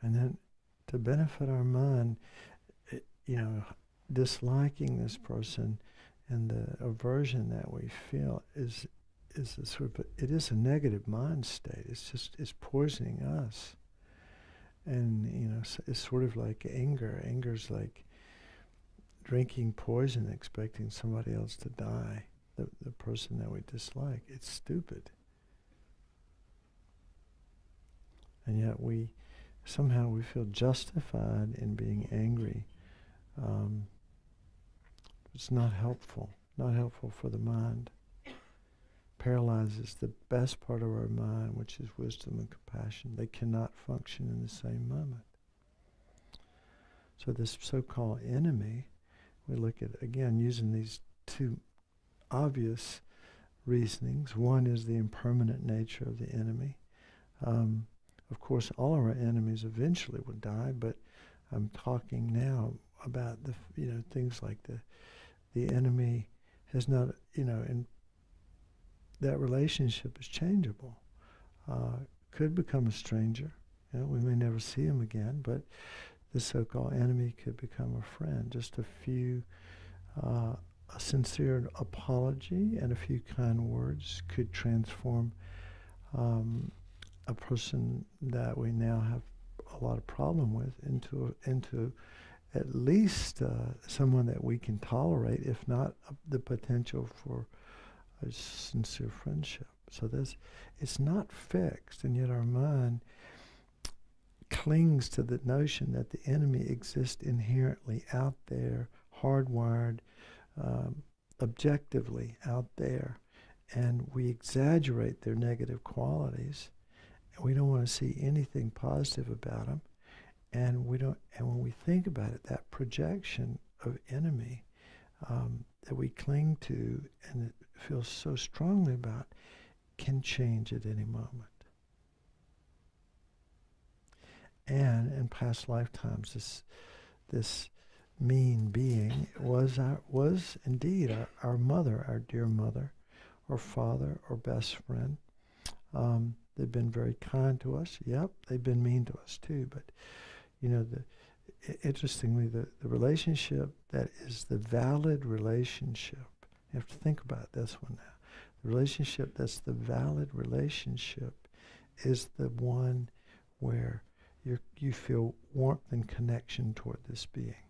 And then to benefit our mind, disliking this person and the aversion that we feel is a sort of it is a negative mind state. It's poisoning us. And it's sort of like anger. Anger's like drinking poison, expecting somebody else to die, the person that we dislike. It's stupid. And yet we feel justified in being angry. It's not helpful for the mind. Paralyzes the best part of our mind, which is wisdom and compassion. They cannot function in the same moment. So this so-called enemy, we look at, again, using these two obvious reasonings. One is the impermanent nature of the enemy. Of course, all of our enemies eventually will die, but I'm talking now about things like the enemy has not, in that relationship is changeable. Could become a stranger. We may never see him again, but the so-called enemy could become a friend. Just a sincere apology and a few kind words could transform a person that we now have a a lot of problem with into at least someone that we can tolerate, if not the potential for a sincere friendship. So it's not fixed, and yet our mind clings to the notion that the enemy exists inherently out there, hardwired, objectively out there, and we exaggerate their negative qualities, and we don't want to see anything positive about them, and we don't. And when we think about it, that projection of enemy that we cling to and feel so strongly about can change at any moment. And in past lifetimes, this mean being was indeed our mother, our dear mother, or father, or best friend. They've been very kind to us. Yep, they've been mean to us too. But interestingly, the relationship that is the valid relationship. You have to think about this one now. The relationship that's the valid relationship is the one where you feel warmth and connection toward this being.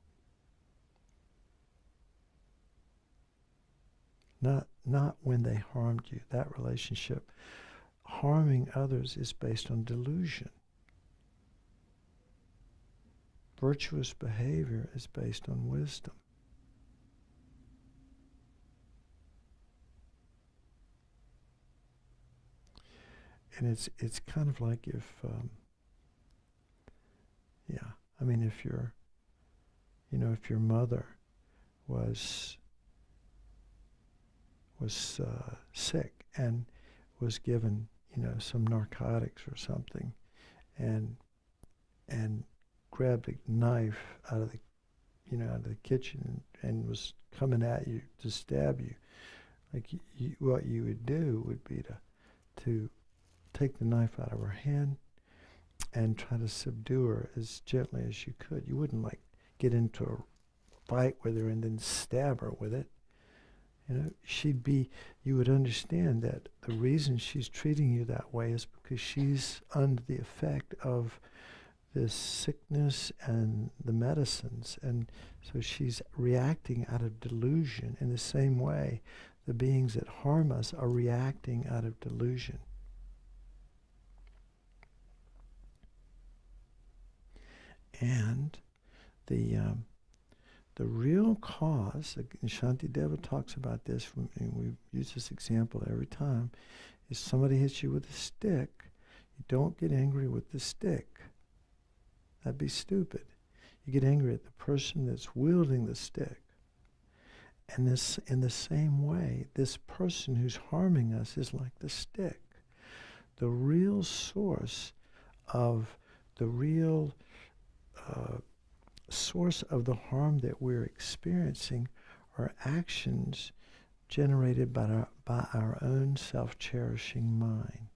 Not when they harmed you. That relationship, harming others, is based on delusion. Virtuous behavior is based on wisdom. And it's kind of like if, if your mother was sick and was given, some narcotics or something, and grabbed a knife out of the kitchen and was coming at you to stab you, like what you would do would be to take the knife out of her hand and try to subdue her as gently as you could. You wouldn't get into a fight with her and then stab her with it. You would understand that the reason she's treating you that way is because she's under the effect of this sickness and the medicines, and so she's reacting out of delusion. In the same way, the beings that harm us are reacting out of delusion. And the real cause, and Shantideva talks about this, and we use this example every time, is somebody hits you with a stick. You don't get angry with the stick. That'd be stupid. You get angry at the person that's wielding the stick. And this, in the same way, this person who's harming us is like the stick. The real source of the harm that we're experiencing are actions generated by our own self-cherishing mind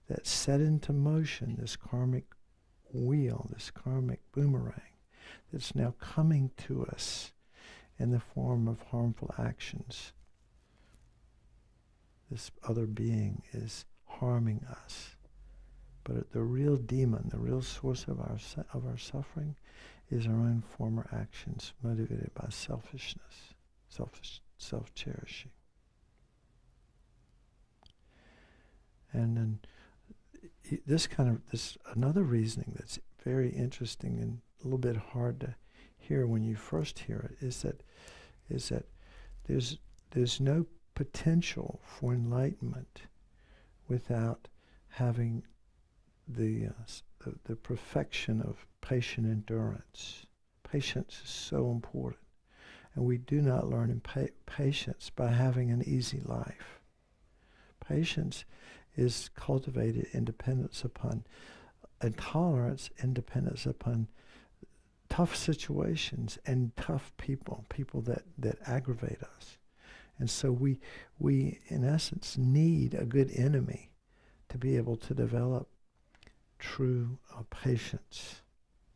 that set into motion this karmic wheel, this karmic boomerang that's now coming to us in the form of harmful actions. This other being is harming us. But the real demon, the real source of our suffering is our own former actions motivated by selfishness, self-cherishing. And then this another reasoning that's very interesting and a little bit hard to hear when you first hear it is that there's no potential for enlightenment without having the perfection of patient endurance. Patience is so important, and we do not learn in patience by having an easy life. Patience is cultivated in dependence upon, and tolerance in dependence upon tough situations and tough people that aggravate us. And so we in essence need a good enemy to be able to develop true patience.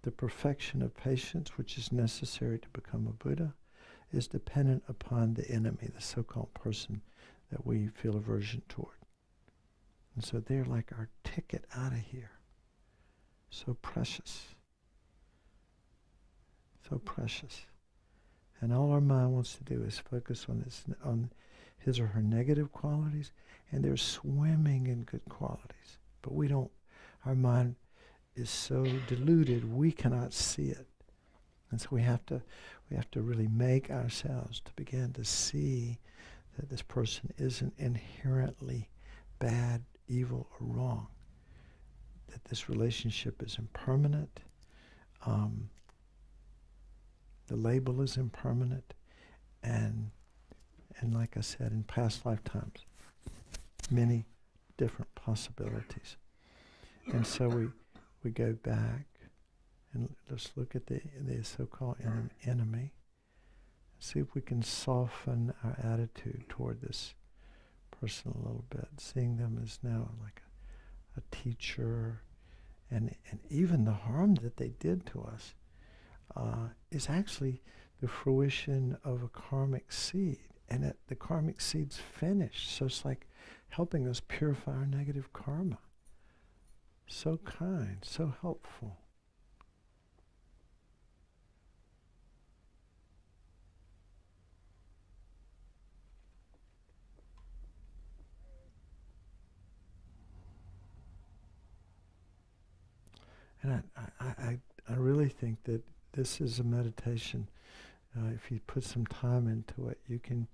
The perfection of patience, which is necessary to become a Buddha, is dependent upon the enemy, the so-called person that we feel aversion toward. And so they're like our ticket out of here. So precious. So precious. And all our mind wants to do is focus on his or her negative qualities, and they're swimming in good qualities. But we don't, our mind is so diluted, we cannot see it. And so we have to really make ourselves to begin to see that this person isn't inherently bad, evil, or wrong. That this relationship is impermanent. The label is impermanent. And like I said, in past lifetimes, many different possibilities. And so we go back and let's look at the so-called enemy. See if we can soften our attitude toward this person a little bit, seeing them as now like a teacher, and even the harm that they did to us is actually the fruition of a karmic seed, and the karmic seed's finished, so it's like helping us purify our negative karma. So kind, so helpful. And I really think that this is a meditation. If you put some time into it, you can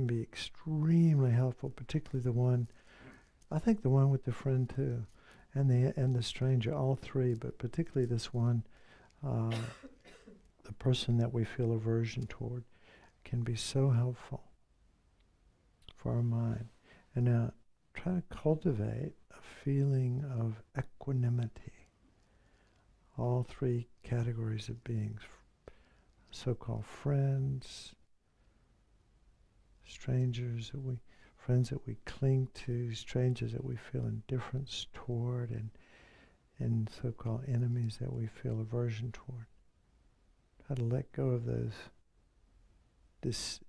be extremely helpful. Particularly the one, I think the one with the friend too, and the stranger, all three. But particularly this one, the person that we feel aversion toward, can be so helpful for our mind. And now try to cultivate a feeling of equanimity. All three categories of beings, so-called friends, strangers friends that we cling to, strangers that we feel indifference toward, and so-called enemies that we feel aversion toward. Try to let go of this,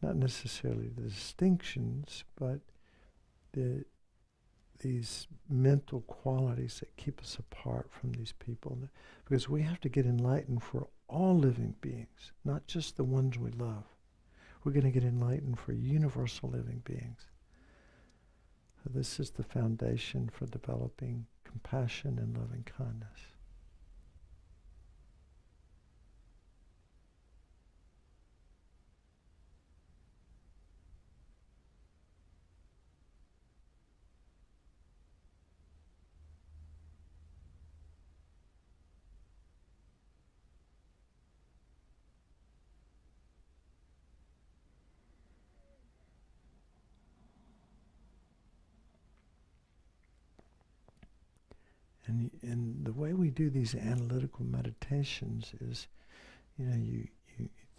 not necessarily the distinctions, but these mental qualities that keep us apart from these people. Because we have to get enlightened for all living beings, not just the ones we love. We're going to get enlightened for universal living beings. So this is the foundation for developing compassion and loving kindness. And the way we do these analytical meditations is, you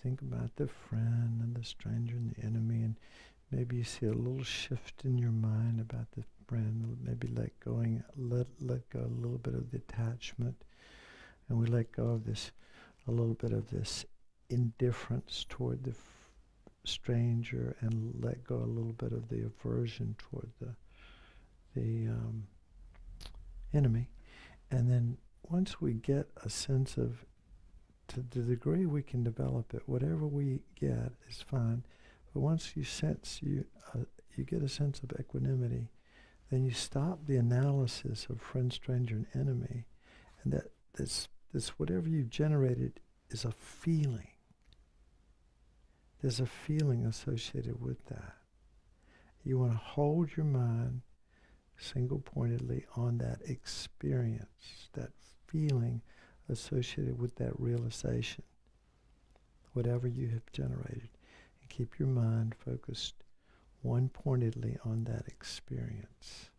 think about the friend and the stranger and the enemy, and maybe you see a little shift in your mind about the friend. Maybe let go a little bit of the attachment, and we let go of a little bit of this indifference toward the stranger, and let go a little bit of the aversion toward the enemy. And then once we get a sense of, to the degree we can develop it, whatever we get is fine. But once you sense you get a sense of equanimity, then you stop the analysis of friend, stranger, and enemy, and that this whatever you've generated is a feeling. There's a feeling associated with that. You want to hold your mind single-pointedly on that experience, that feeling associated with that realization, whatever you have generated, and keep your mind focused one-pointedly on that experience.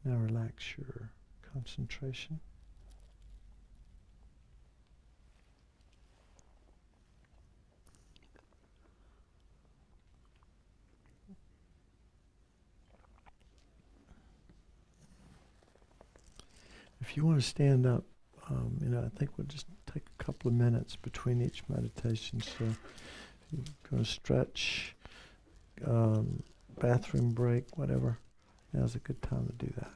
Now relax your concentration. If you want to stand up, I think we'll just take a couple of minutes between each meditation. So if you're going to stretch, bathroom break, whatever, now's a good time to do that.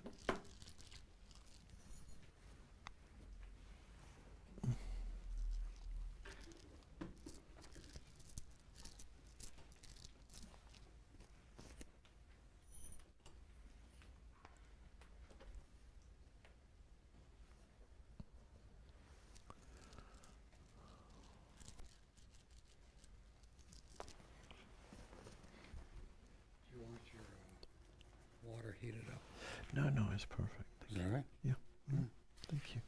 You want your water heated up? No, it's perfect. Is that right? Yeah. Thank you.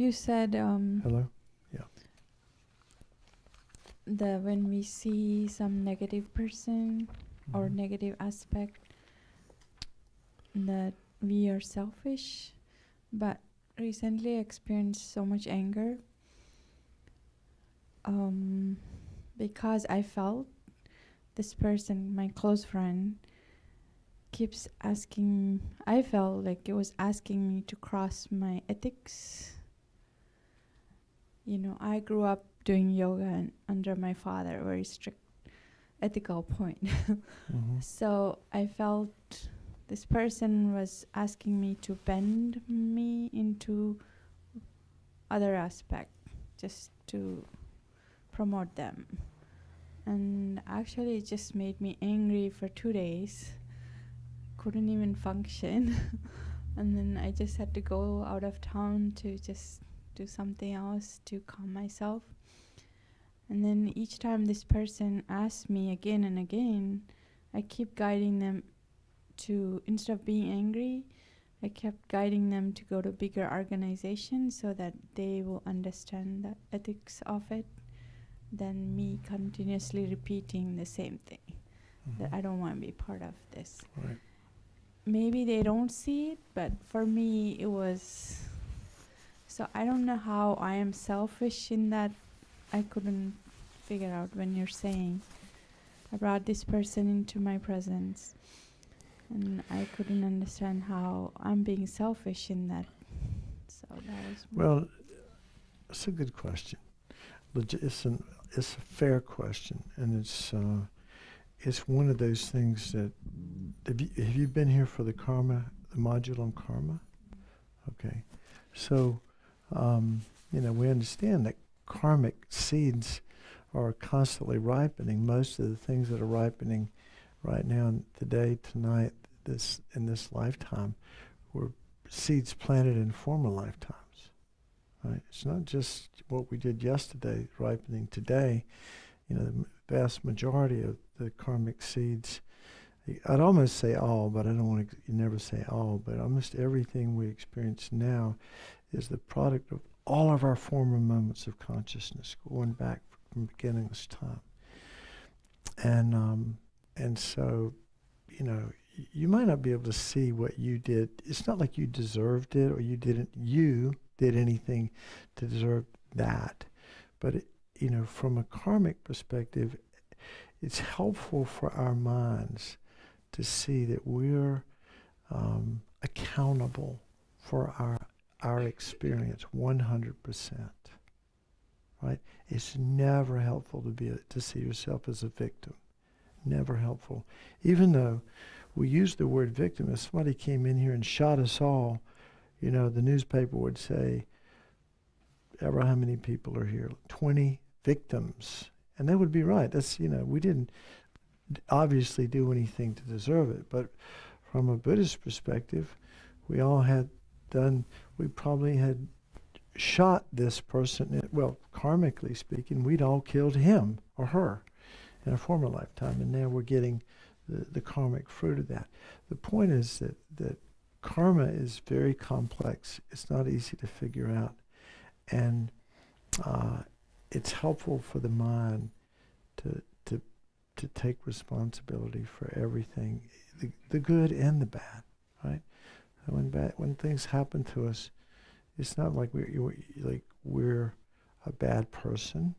You said Hello? Yeah. that when we see some negative person or Mhm. negative aspect, that we are selfish. But recently I experienced so much anger because I felt this person, my close friend, keeps asking, I felt like it was asking me to cross my ethics. You know, I grew up doing yoga and under my father, very strict ethical point. Mhm. So I felt this person was asking me to bend me into other aspect just to promote them. And actually it just made me angry for 2 days. Couldn't even function. And then I just had to go out of town to just do something else to calm myself. And then each time this person asks me again and again, I keep guiding them to, instead of being angry, I kept guiding them to go to bigger organizations so that they will understand the ethics of it than me continuously repeating the same thing, that Mhm. I don't want to be part of this. Right. Maybe they don't see it, but for me it was, so I don't know how I am selfish in that. I couldn't figure out when you're saying I brought this person into my presence, and I couldn't understand how I'm being selfish in that. So that was Well, it's a good question. It's a fair question, and it's one of those things that have you been here for the module on karma? Okay, so we understand that karmic seeds are constantly ripening. Most of the things that are ripening right now, today, tonight, in this lifetime, were seeds planted in former lifetimes. Right? It's not just what we did yesterday ripening today. The vast majority of the karmic seeds, I'd almost say all, but I don't want to never say all, but almost everything we experience now is the product of all of our former moments of consciousness, going back from beginningless time. And so, you might not be able to see what you did. It's not like you deserved it or you did anything to deserve that. But, from a karmic perspective, it's helpful for our minds to see that we're accountable for our experience 100%. Right? It's never helpful to see yourself as a victim. Never helpful. Even though we use the word victim, if somebody came in here and shot us all, the newspaper would say, ever how many people are here? 20 victims. And that would be right. That's, we didn't obviously do anything to deserve it. But from a Buddhist perspective, we probably had shot this person. Well, karmically speaking, we'd all killed him or her in a former lifetime. And now we're getting the karmic fruit of that. The point is that karma is very complex. It's not easy to figure out. And it's helpful for the mind to take responsibility for everything, the good and the bad, right? And when things happen to us, it's not like we're a bad person.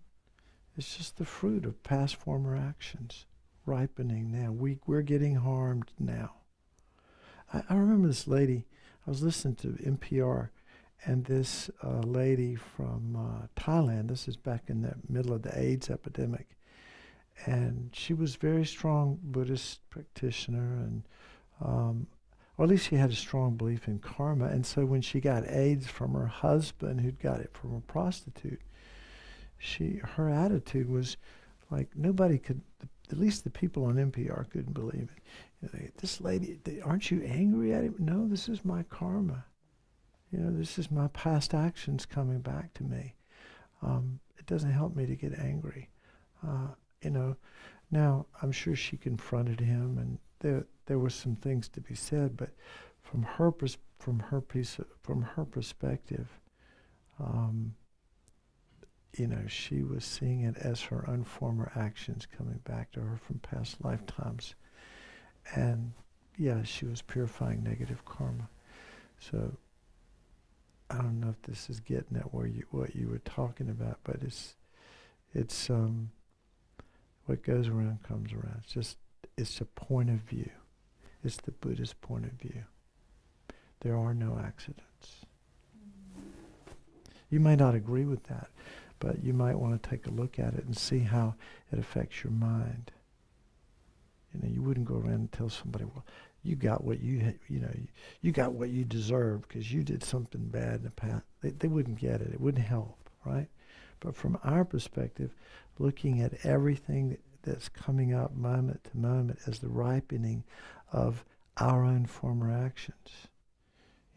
It's just the fruit of past former actions ripening now. We're getting harmed now. I remember this lady, I was listening to NPR, and this lady from Thailand, this is back in the middle of the AIDS epidemic, and she was a very strong Buddhist practitioner, and or at least she had a strong belief in karma. And so when she got AIDS from her husband, who'd got it from a prostitute, her attitude was like nobody could, at least the people on NPR couldn't believe it. This lady, aren't you angry at him? No, this is my karma. This is my past actions coming back to me. It doesn't help me to get angry. Now I'm sure she confronted him, and there were some things to be said, but from her perspective, she was seeing it as her own former actions coming back to her from past lifetimes. And yeah, she was purifying negative karma. So I don't know if this is getting at what you were talking about, but it's what goes around comes around. It's a point of view. It's the Buddhist point of view. There are no accidents. You may not agree with that, but you might want to take a look at it and see how it affects your mind. You wouldn't go around and tell somebody, well, you got what you got what you deserve because you did something bad in the past. They wouldn't get it. It wouldn't help, right? But from our perspective, looking at everything that's coming up moment to moment as the ripening of our own former actions,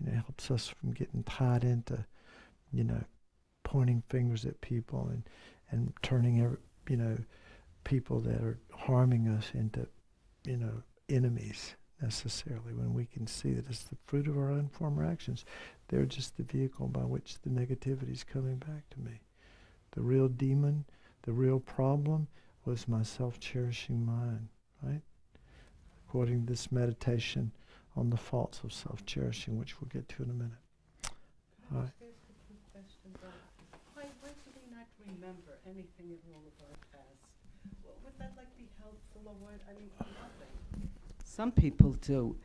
it helps us from getting tied into, pointing fingers at people and turning people that are harming us into, enemies necessarily, when we can see that it's the fruit of our own former actions. They're just the vehicle by which the negativity is coming back to me. The real demon, the real problem was my self-cherishing mind, right? According to this meditation on the faults of self-cherishing, which we'll get to in a minute. All right. Why do we not remember anything at all of our past? Well, would that be helpful or what? I mean, nothing. Some people do.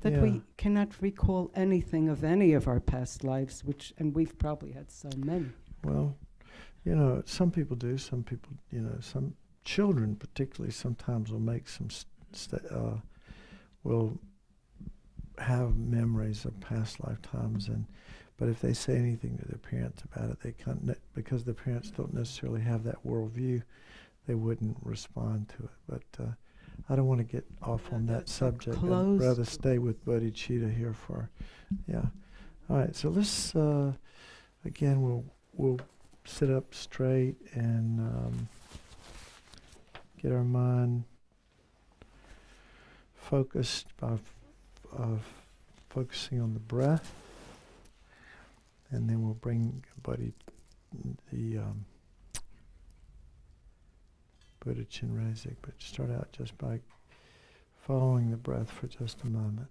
That we cannot recall anything of any of our past lives, and we've probably had so many. Well, some people do. Some people, some children particularly sometimes will make will have memories of past lifetimes, but if they say anything to their parents about it, they can't, because the parents don't necessarily have that worldview, they wouldn't respond to it. But I don't want to get off on that subject. I'd rather stay with Bodhichitta here All right, so let's, again, we'll sit up straight and get our mind focused by focusing on the breath, and then we'll bring the Buddha Chinrezig, but start out just by following the breath for just a moment.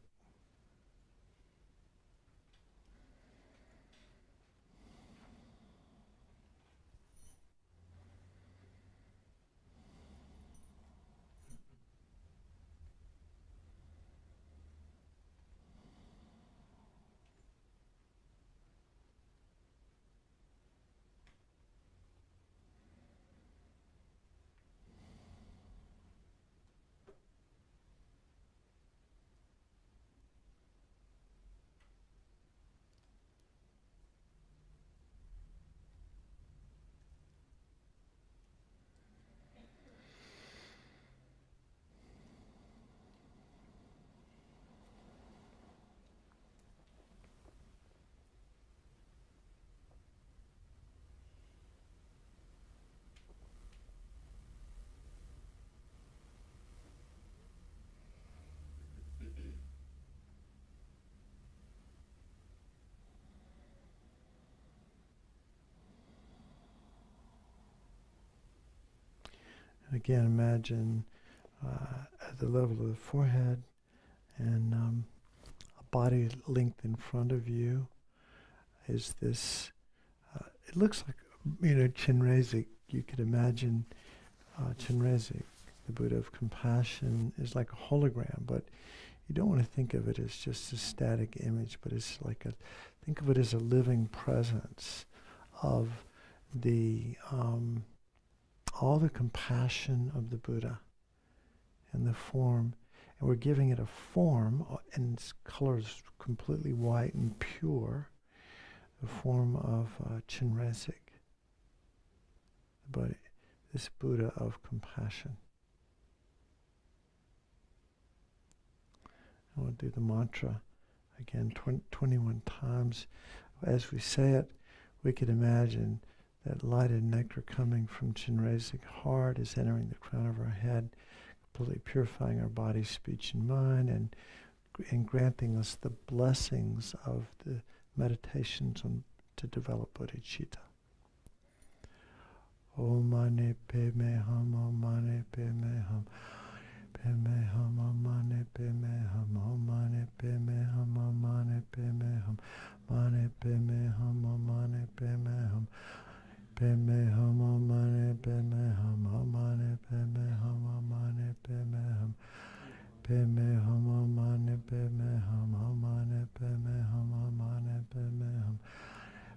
And again, imagine at the level of the forehead and a body length in front of you is this, it looks like, Chinrezig. You could imagine Chinrezig, the Buddha of compassion, is like a hologram, but you don't want to think of it as just a static image, but it's like think of it as a living presence of the all the compassion of the Buddha and the form, and we're giving it a form, and its color is completely white and pure, the form of Chinrezig, but this Buddha of compassion. And we'll do the mantra again 21 times. As we say it, we could imagine that light and nectar coming from Chinrezig heart is entering the crown of our head, completely purifying our body, speech, and mind, and granting us the blessings of the meditations on to develop bodhicitta. Om mani padme hum, om mani padme hum, padme hum, om mani padme hum, om mani padme hum, om mani padme hum, mani padme hum, om mani padme hum, padme hum, om mani padme hum, om mani padme hum, om mani padme hum, padme hum, om mani padme hum, om mani padme hum, om mani padme hum.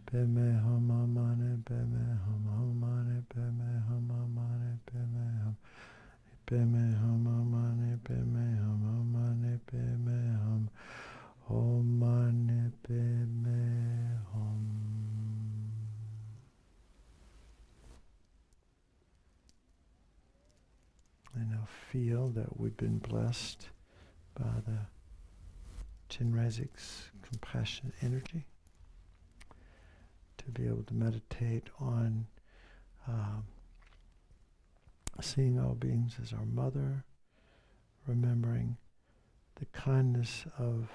Padme hum, om mani padme hum, om mani padme hum, om mani padme hum. Padme hum, om mani padme hum, om mani padme hum, om mani padme hum. And now feel that we've been blessed by the Chinrazik's compassionate energy to be able to meditate on seeing all beings as our mother, remembering the kindness of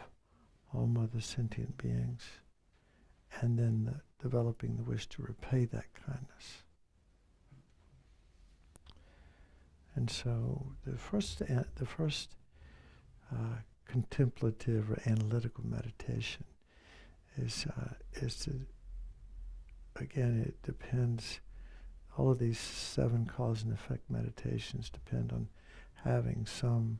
all mother sentient beings, and then developing the wish to repay that kindness. And so the first contemplative or analytical meditation is to, again, it depends. All of these 7 cause and effect meditations depend on having some,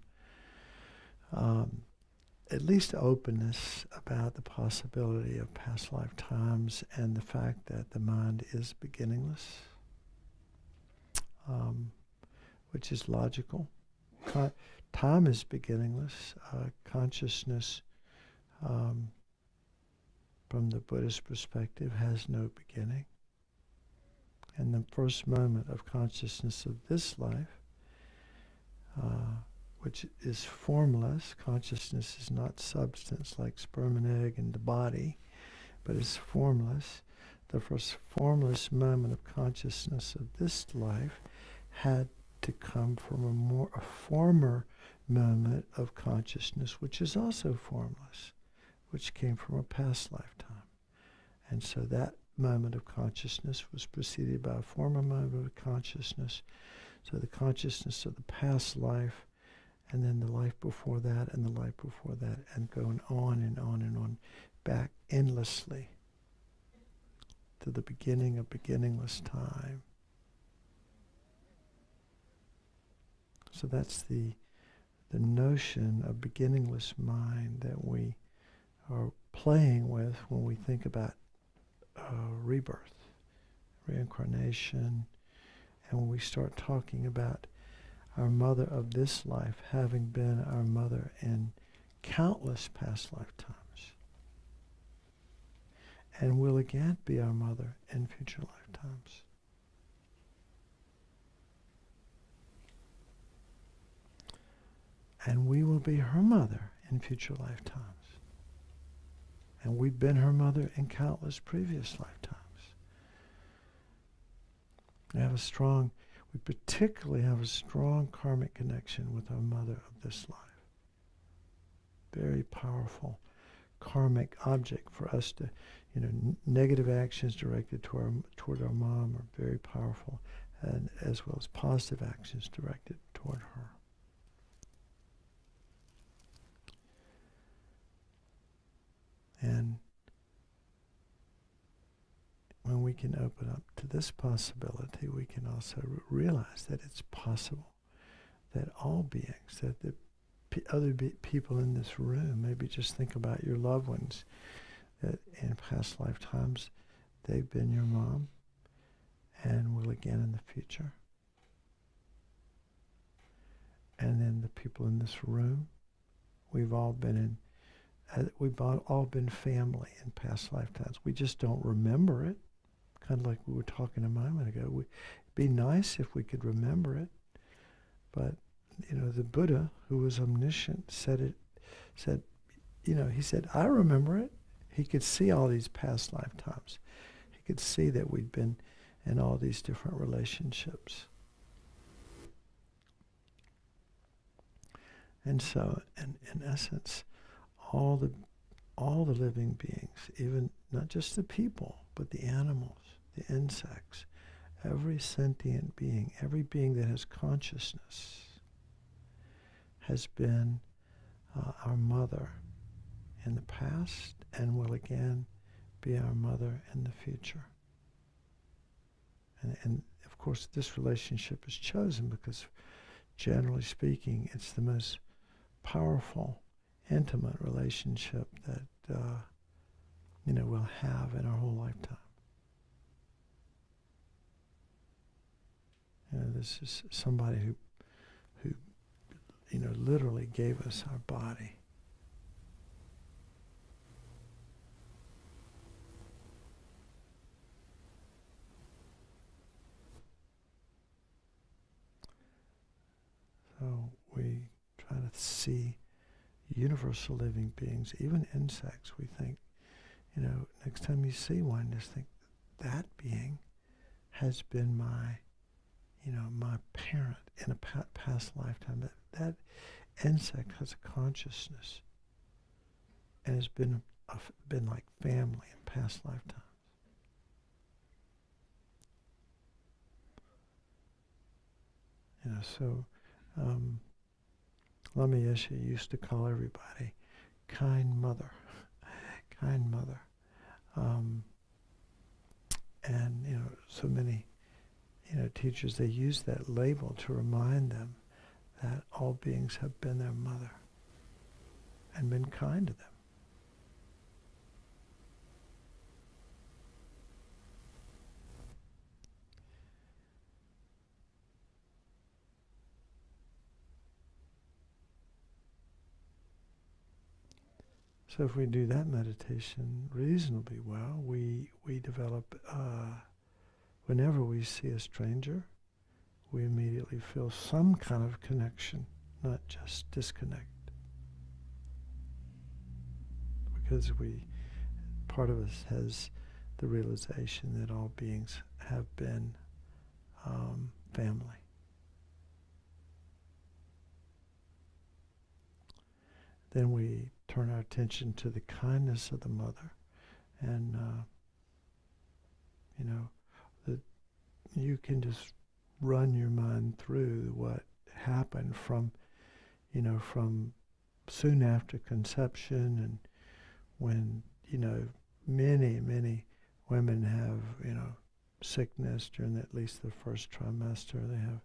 at least openness about the possibility of past lifetimes and the fact that the mind is beginningless, which is logical. Time is beginningless. Consciousness, from the Buddhist perspective, has no beginning. And the first moment of consciousness of this life, which is formless, consciousness is not substance like sperm and egg in the body, but it's formless. The first formless moment of consciousness of this life had to come from a former moment of consciousness, which is also formless, which came from a past lifetime. And so that moment of consciousness was preceded by a former moment of consciousness. So the consciousness of the past life, and then the life before that, and the life before that, and going on and on and on, back endlessly to the beginning of beginningless time. So that's the notion of beginningless mind that we are playing with when we think about rebirth, reincarnation, and when we start talking about our mother of this life having been our mother in countless past lifetimes, and will again be our mother in future lifetimes. And we will be her mother in future lifetimes. And we've been her mother in countless previous lifetimes. We particularly have a strong karmic connection with our mother of this life. Very powerful karmic object for us to, negative actions directed toward our mom are very powerful, and as well as positive actions directed toward her. And when we can open up to this possibility, we can also realize that it's possible that all beings, that the other people in this room, maybe just think about your loved ones, that in past lifetimes they've been your mom and will again in the future. And then the people in this room, we've all been family in past lifetimes. We just don't remember it. Kind of like we were talking a moment ago. It'd be nice if we could remember it. But, the Buddha, who was omniscient, he said, I remember it. He could see all these past lifetimes. He could see that we'd been in all these different relationships. And so, in essence, all the living beings, even not just the people, but the animals, the insects, every sentient being, every being that has consciousness has been our mother in the past and will again be our mother in the future. And of course, this relationship is chosen because, generally speaking, it's the most powerful, intimate relationship that we'll have in our whole lifetime. This is somebody who literally gave us our body. So we try to see universal living beings, even insects. We think, next time you see one, just think, that being has been my parent in a past lifetime. That insect has a consciousness and has been like family in past lifetimes. So Lama Yeshe used to call everybody kind mother, kind mother. And so many teachers, they use that label to remind them that all beings have been their mother and been kind to them. So if we do that meditation reasonably well, we develop, whenever we see a stranger, we immediately feel some kind of connection, not just disconnect. Because part of us has the realization that all beings have been family. Then we turn our attention to the kindness of the mother, and that you can just run your mind through what happened from soon after conception, and when many women have sickness during at least the first trimester. They have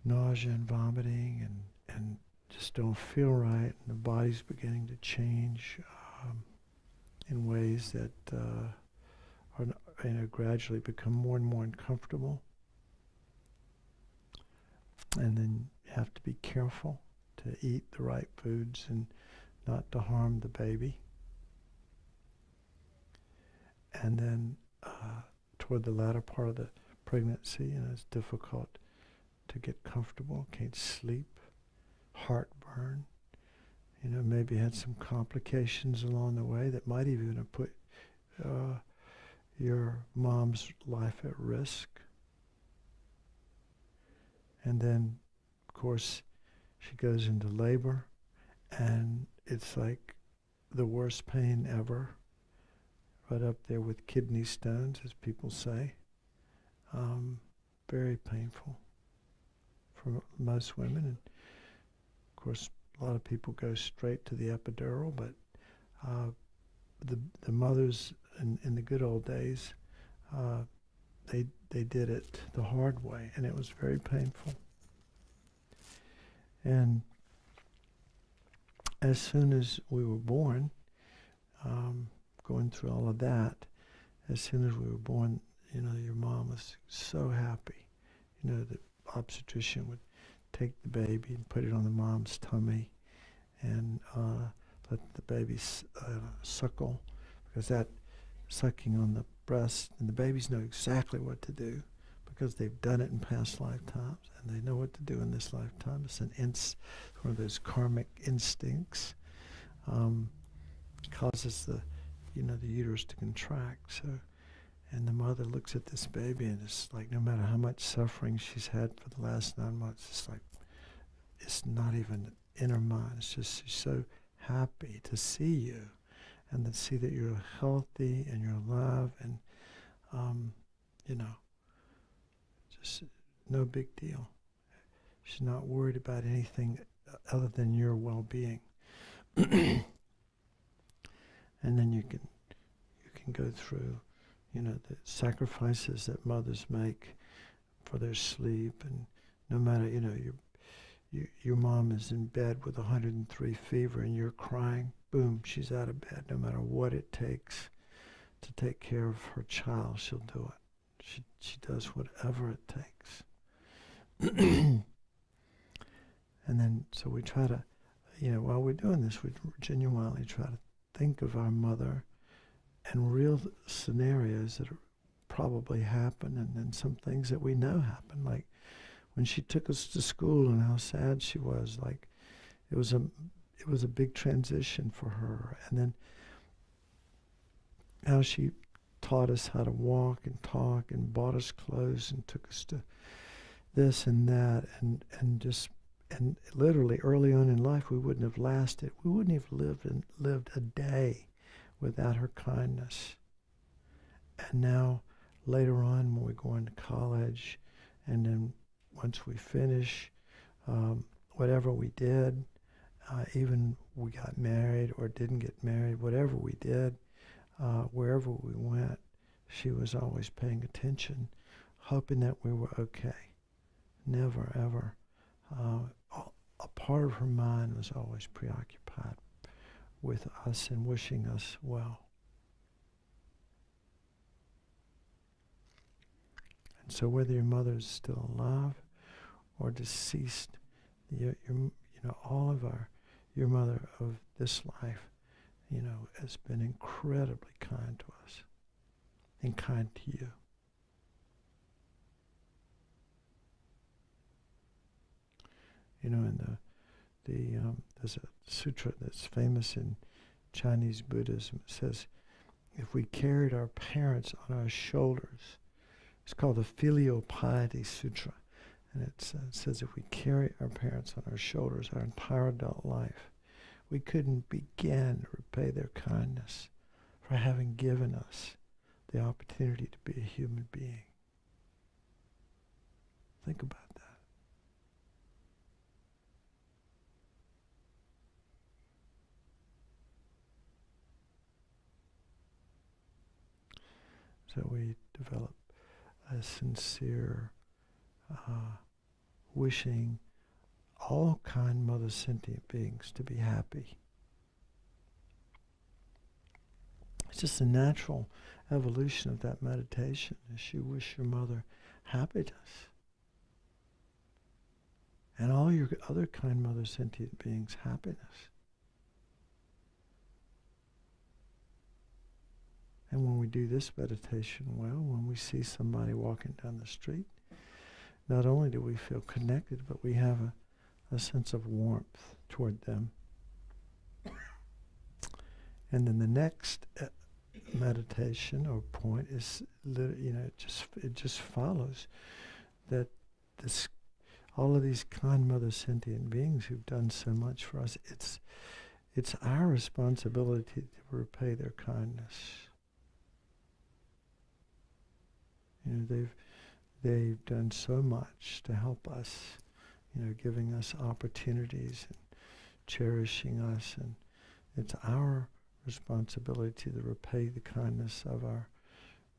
nausea and vomiting, and just don't feel right, and the body's beginning to change in ways that are gradually become more and more uncomfortable. And then you have to be careful to eat the right foods and not to harm the baby. And then toward the latter part of the pregnancy, it's difficult to get comfortable, can't sleep, heartburn, maybe had some complications along the way that might even have put your mom's life at risk. And then, of course, she goes into labor, and it's like the worst pain ever, right up there with kidney stones, as people say. Very painful for most women. And of course, a lot of people go straight to the epidural, but the mothers in the good old days, they did it the hard way, and it was very painful. And as soon as we were born, going through all of that, as soon as we were born, your mom was so happy. The obstetrician would take the baby and put it on the mom's tummy and let the baby suckle, because that sucking on the breast, and the babies know exactly what to do because they've done it in past lifetimes, and they know what to do in this lifetime. It's one of those karmic instincts. Causes the uterus to contract. So, and the mother looks at this baby, and it's like, no matter how much suffering she's had for the last 9 months, it's like, it's not even in her mind. It's just, she's so happy to see you. and then see that you're healthy and you're alive, and you know, just no big deal. She's not worried about anything other than your well-being. And then you can go through, you know, the sacrifices that mothers make for their sleep, and no matter, you know, your mom is in bed with 103 fever and you're crying, boom, she's out of bed. No matter what it takes to take care of her child, she'll do it. She does whatever it takes. And then, so we try to, you know, while we're doing this, we genuinely try to think of our mother and real scenarios that probably happen, and then some things that we know happen, like when she took us to school and how sad she was. Like, it was a big transition for her, and then how she taught us how to walk and talk and bought us clothes and took us to this and that, and literally early on in life we wouldn't have lasted. We wouldn't have lived a day without her kindness. And now later on, when we go into college, and then once we finish whatever we did, even we got married or didn't get married, whatever we did, wherever we went, she was always paying attention, hoping that we were okay. Never, ever. A part of her mind was always preoccupied with us and wishing us well. And so whether your mother is still alive or deceased, your all of your mother of this life, you know, has been incredibly kind to us and kind to you. You know, in there's a sutra that's famous in Chinese Buddhism. It says, if we carried our parents on our shoulders, it's called the Filial Piety Sutra, and it says if we carry our parents on our shoulders our entire adult life, we couldn't begin to repay their kindness for having given us the opportunity to be a human being. Think about that. So we develop a sincere wishing all kind mother sentient beings to be happy. It's just a natural evolution of that meditation, as you wish your mother happiness. And all your other kind mother sentient beings happiness. And when we do this meditation well, when we see somebody walking down the street, not only do we feel connected, but we have a sense of warmth toward them. And then the next meditation or point is, it just follows that all of these kind mother sentient beings who've done so much for us, it's our responsibility to repay their kindness. You know, they've done so much to help us, you know, giving us opportunities and cherishing us, and it's our responsibility to repay the kindness of our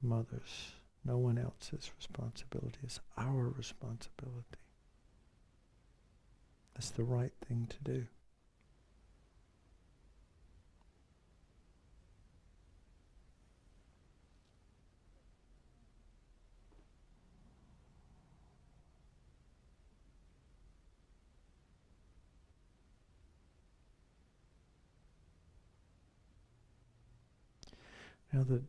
mothers. No one else's responsibility. It's our responsibility. That's the right thing to do. Now that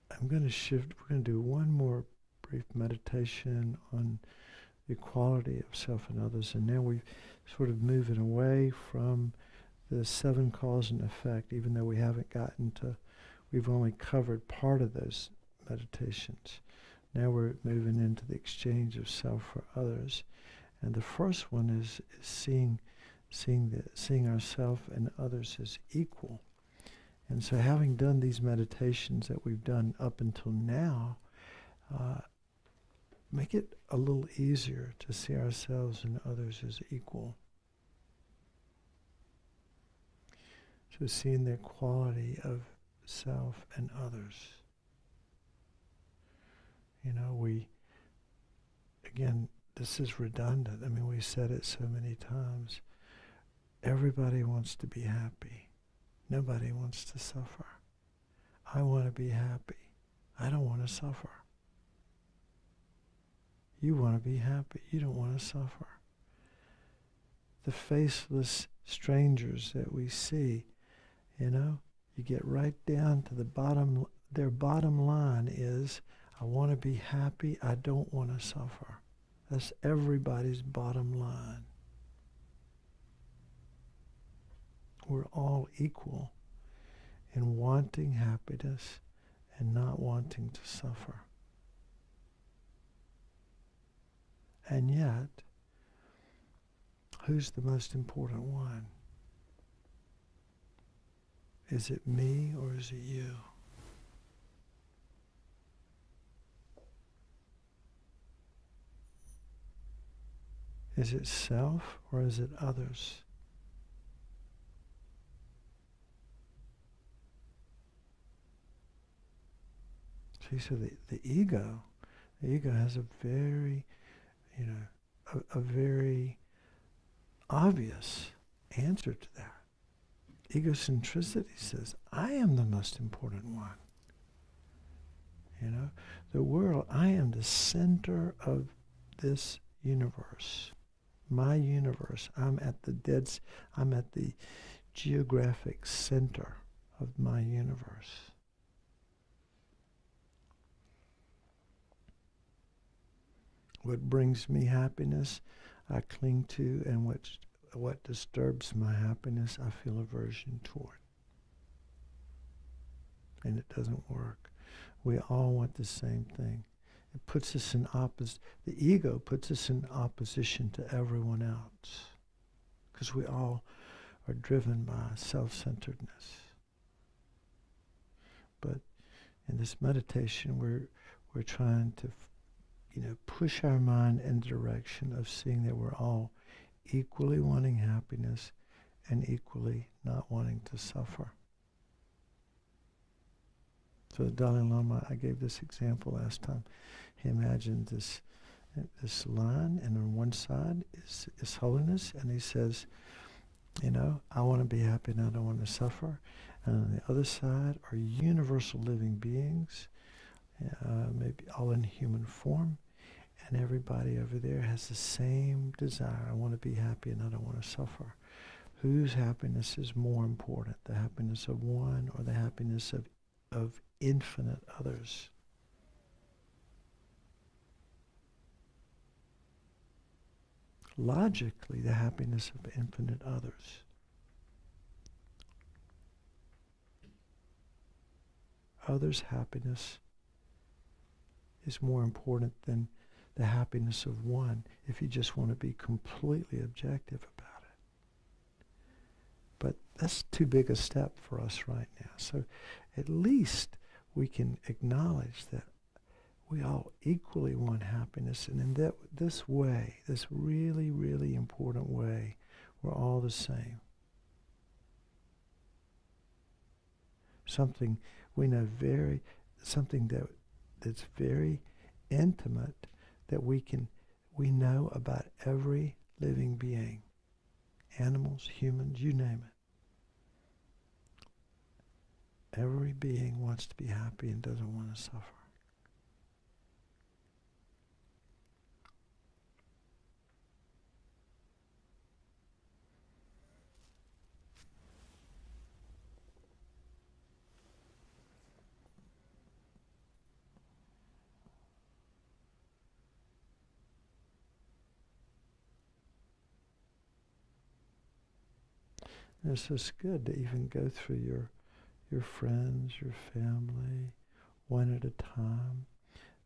I'm going to shift, we're going to do one more brief meditation on the equality of self and others, and now we're sort of moving away from the 7 cause and effect, even though we haven't gotten to, we've only covered part of those meditations. Now we're moving into the exchange of self for others, and the first one is seeing ourselves and others as equal. And so having done these meditations that we've done up until now, make it a little easier to see ourselves and others as equal. So seeing the quality of self and others. You know, again, this is redundant. I mean, we said it so many times. Everybody wants to be happy. Nobody wants to suffer. I want to be happy. I don't want to suffer. You want to be happy. You don't want to suffer. The faceless strangers that we see, you know, you get right down to the bottom. Their bottom line is, I want to be happy. I don't want to suffer. That's everybody's bottom line. We're all equal in wanting happiness and not wanting to suffer. And yet, who's the most important one? Is it me or is it you? Is it self or is it others? See, so the ego has a very, you know, a very obvious answer to that. Egocentricity says, I am the most important one. You know, the world, I am the center of this universe. My universe. I'm at the geographic center of my universe. What brings me happiness, I cling to, and what disturbs my happiness, I feel aversion toward. And it doesn't work. We all want the same thing. It puts us in the ego puts us in opposition to everyone else. Because we all are driven by self-centeredness. But in this meditation, we're trying to push our mind in the direction of seeing that we're all equally wanting happiness and equally not wanting to suffer. So the Dalai Lama, I gave this example last time. He imagined this line, and on one side is holiness, and he says, I want to be happy and I don't want to suffer. And on the other side are universal living beings, maybe all in human form. And everybody over there has the same desire. I want to be happy and I don't want to suffer. Whose happiness is more important? The happiness of one or the happiness of infinite others? Logically, the happiness of infinite others. Others' happiness is more important than the happiness of one, if you just want to be completely objective about it. But that's too big a step for us right now. So at least we can acknowledge that we all equally want happiness, and in this way, this really, really important way, we're all the same. Something we know something that's very intimate, that we know about every living being, animals, humans, you name it. Every being wants to be happy and doesn't want to suffer. And it's just good to even go through your friends, your family, one at a time,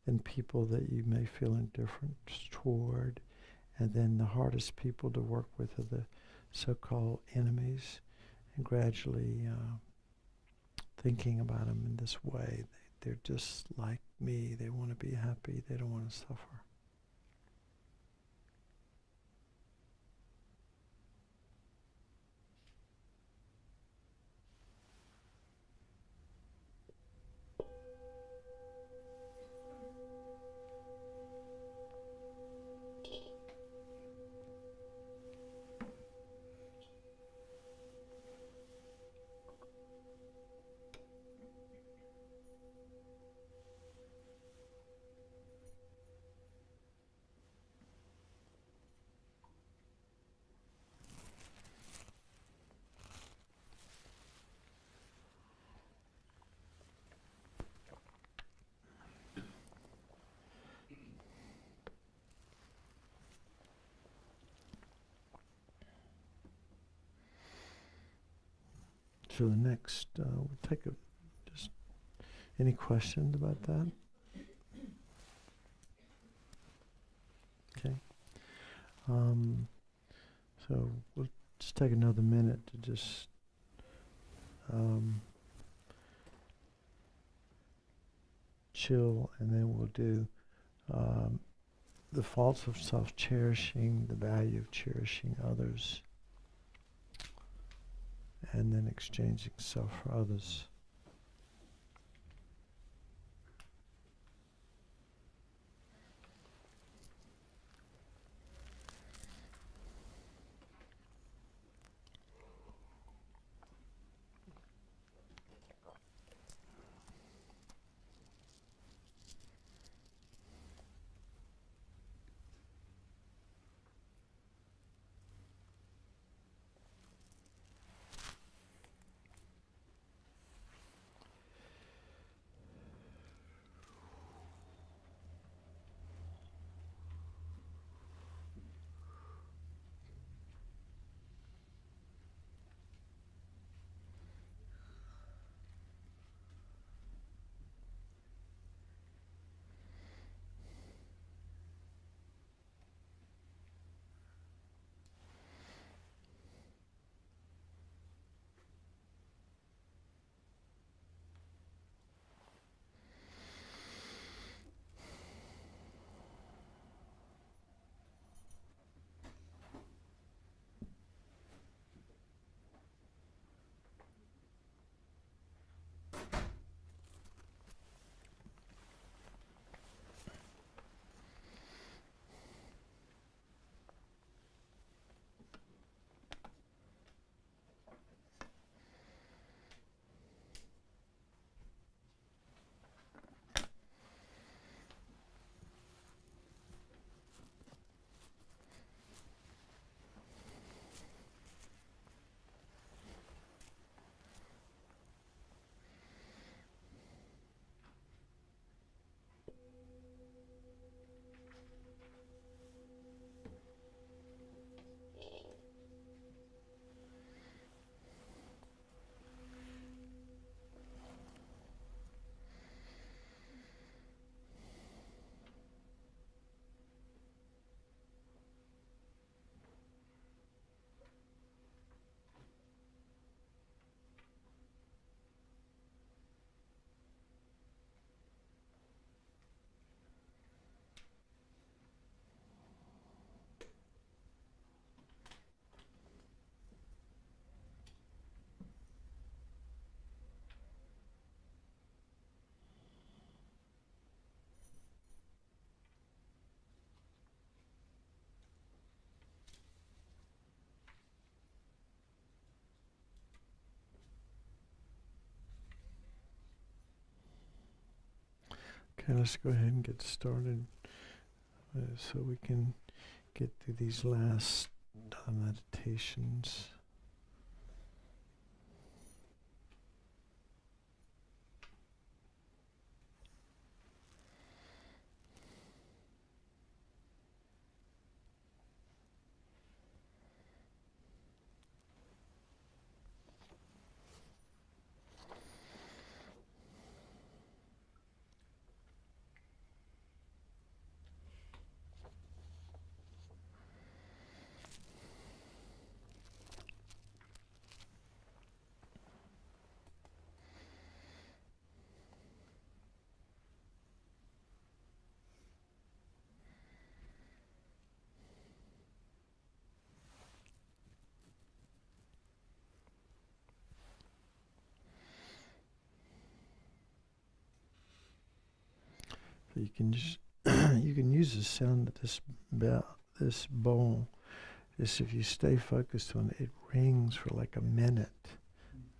then people that you may feel indifferent toward, and then the hardest people to work with are the so-called enemies, and gradually thinking about them in this way. They're just like me. They want to be happy. They don't want to suffer. So the next, we'll take just any questions about that? Okay. So we'll just take another minute to just chill, and then we'll do the faults of self-cherishing, the value of cherishing others, and then exchanging self for others. Okay, let's go ahead and get started so we can get through these last meditations. But you can just you can use the sound of this bell, this bowl. Just if you stay focused on it, it rings for like a minute.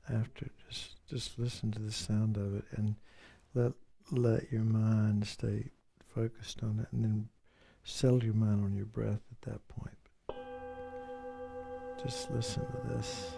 After just listen to the sound of it and let your mind stay focused on it, and then settle your mind on your breath at that point. Just listen to this.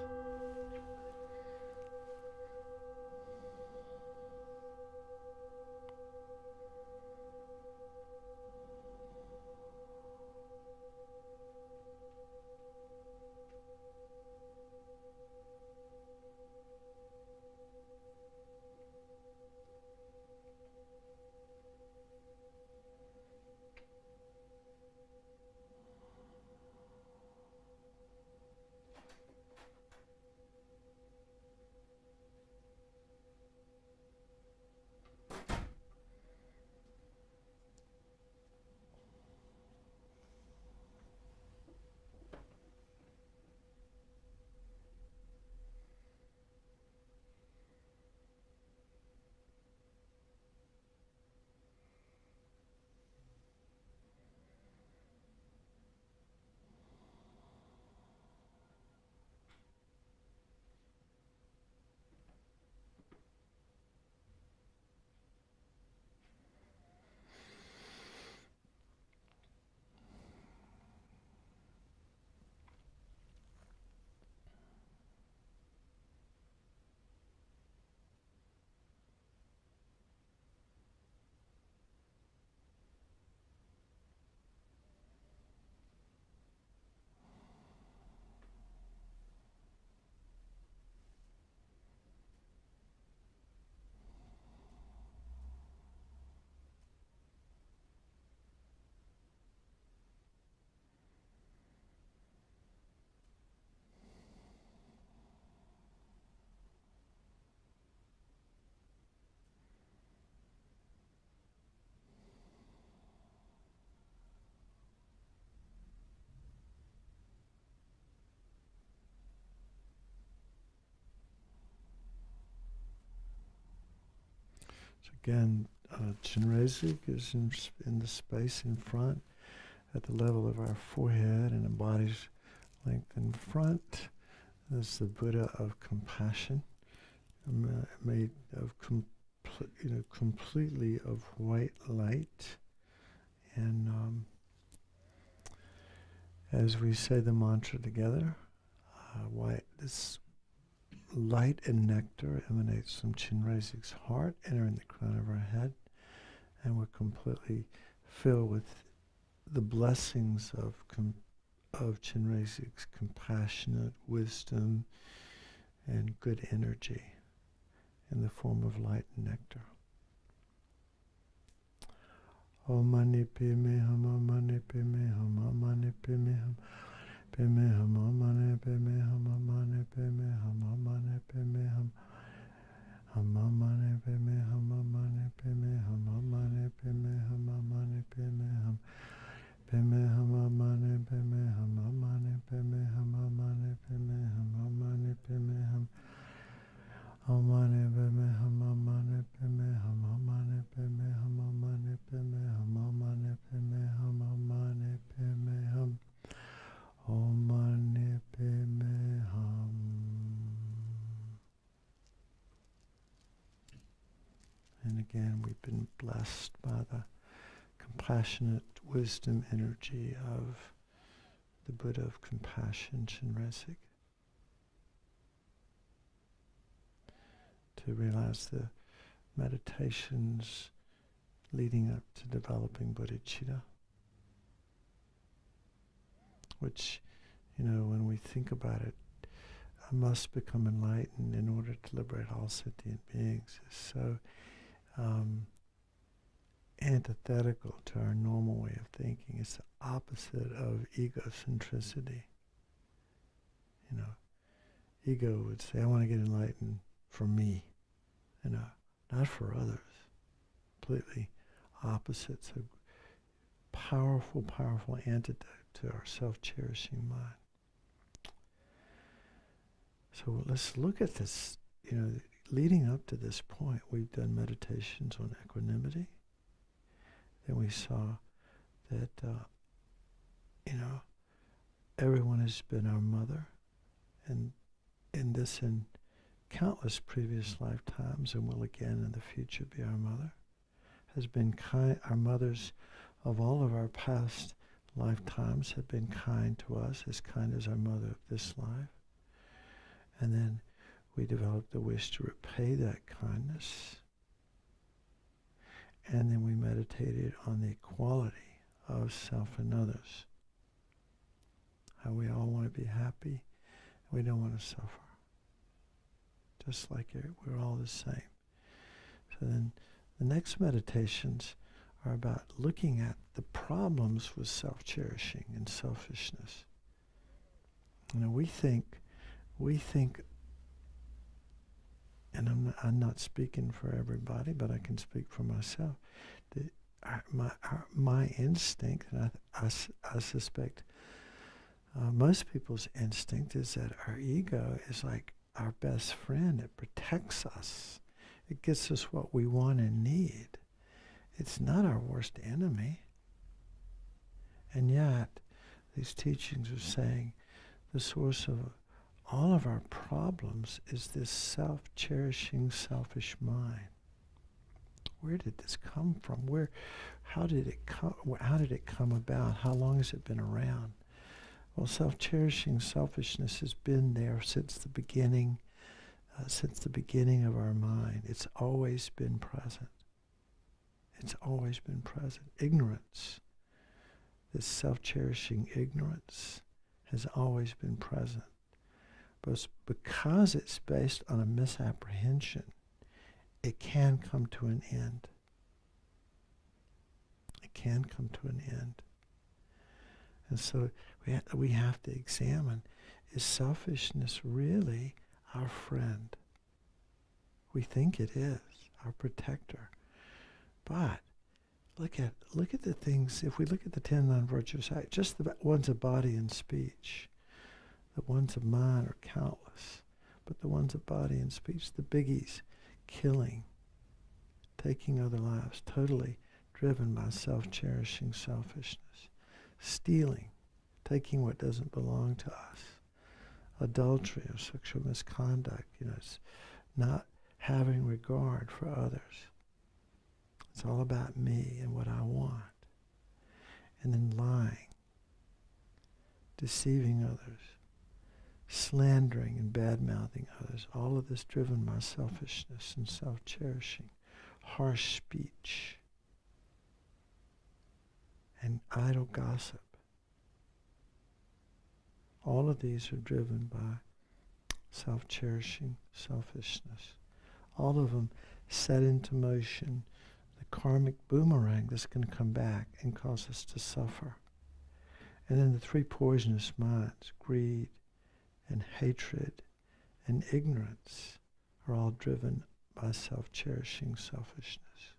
So again, Chinrezig is in the space in front, at the level of our forehead and the body's length in front. That's the Buddha of compassion, made of completely of white light. And as we say the mantra together, this light and nectar emanates from Chinrezig's heart, entering the crown of our head, and we're completely filled with the blessings of Chinrezig's compassionate wisdom and good energy in the form of light and nectar. Om mani padme hum, om mani padme hum, om mani padme hum. Padme hum, om mani padme hum, om mani padme hum, om mani padme hum. Om mani padme hum, om mani padme hum, om mani padme hum, om mani padme hum. Padme hum, om mani padme hum, om mani padme hum, om mani padme hum, om mani padme hum. Om mani padme hum, om mani padme hum, om mani padme hum, om mani padme hum, om mani padme hum, om mani padme hum. Om mani padme hum. And again, we've been blessed by the compassionate wisdom energy of the Buddha of compassion, Chinrezig, to realize the meditations leading up to developing Bodhichitta, which, when we think about it, must become enlightened in order to liberate all sentient beings, is so antithetical to our normal way of thinking. It's the opposite of egocentricity. Ego would say, I want to get enlightened for me, not for others. Completely opposite. So powerful, powerful antidote to our self-cherishing mind. So let's look at this. Leading up to this point, we've done meditations on equanimity. then we saw that, everyone has been our mother, and in this and countless previous lifetimes, and will again in the future be our mother, has been kind. Our mothers of all of our past lifetimes have been kind to us, as kind as our mother of this life. And then we developed the wish to repay that kindness. And then we meditated on the equality of self and others. How we all want to be happy, and we don't want to suffer. Just like we're all the same. So then the next meditations are about looking at the problems with self-cherishing and selfishness. We think, and I'm not speaking for everybody, but I can speak for myself, that my instinct, and I suspect most people's instinct, is that our ego is like our best friend. It protects us. It gets us what we want and need. It's not our worst enemy. And yet, these teachings are saying the source of all of our problems is this self-cherishing, selfish mind. Where did this come from? How did it come about? How long has it been around? Well, self-cherishing selfishness has been there since the beginning of our mind. It's always been present. It's always been present. Ignorance, this self-cherishing ignorance, has always been present. But because it's based on a misapprehension, it can come to an end. It can come to an end. And so we have to examine, is selfishness really our friend? We think it is, our protector. But look at the things. If we look at the 10 non-virtuous acts, just the ones of body and speech, the ones of mind are countless, but the ones of body and speech, the biggies, killing, taking other lives, totally driven by self-cherishing selfishness, stealing, taking what doesn't belong to us, adultery or sexual misconduct, it's not having regard for others. It's all about me and what I want. And then lying, deceiving others, slandering and bad-mouthing others, all of this driven by selfishness and self-cherishing, harsh speech, and idle gossip. All of these are driven by self-cherishing selfishness. All of them set into motion the karmic boomerang that's going to come back and cause us to suffer. And then the 3 poisonous minds, greed and hatred and ignorance, are all driven by self-cherishing selfishness.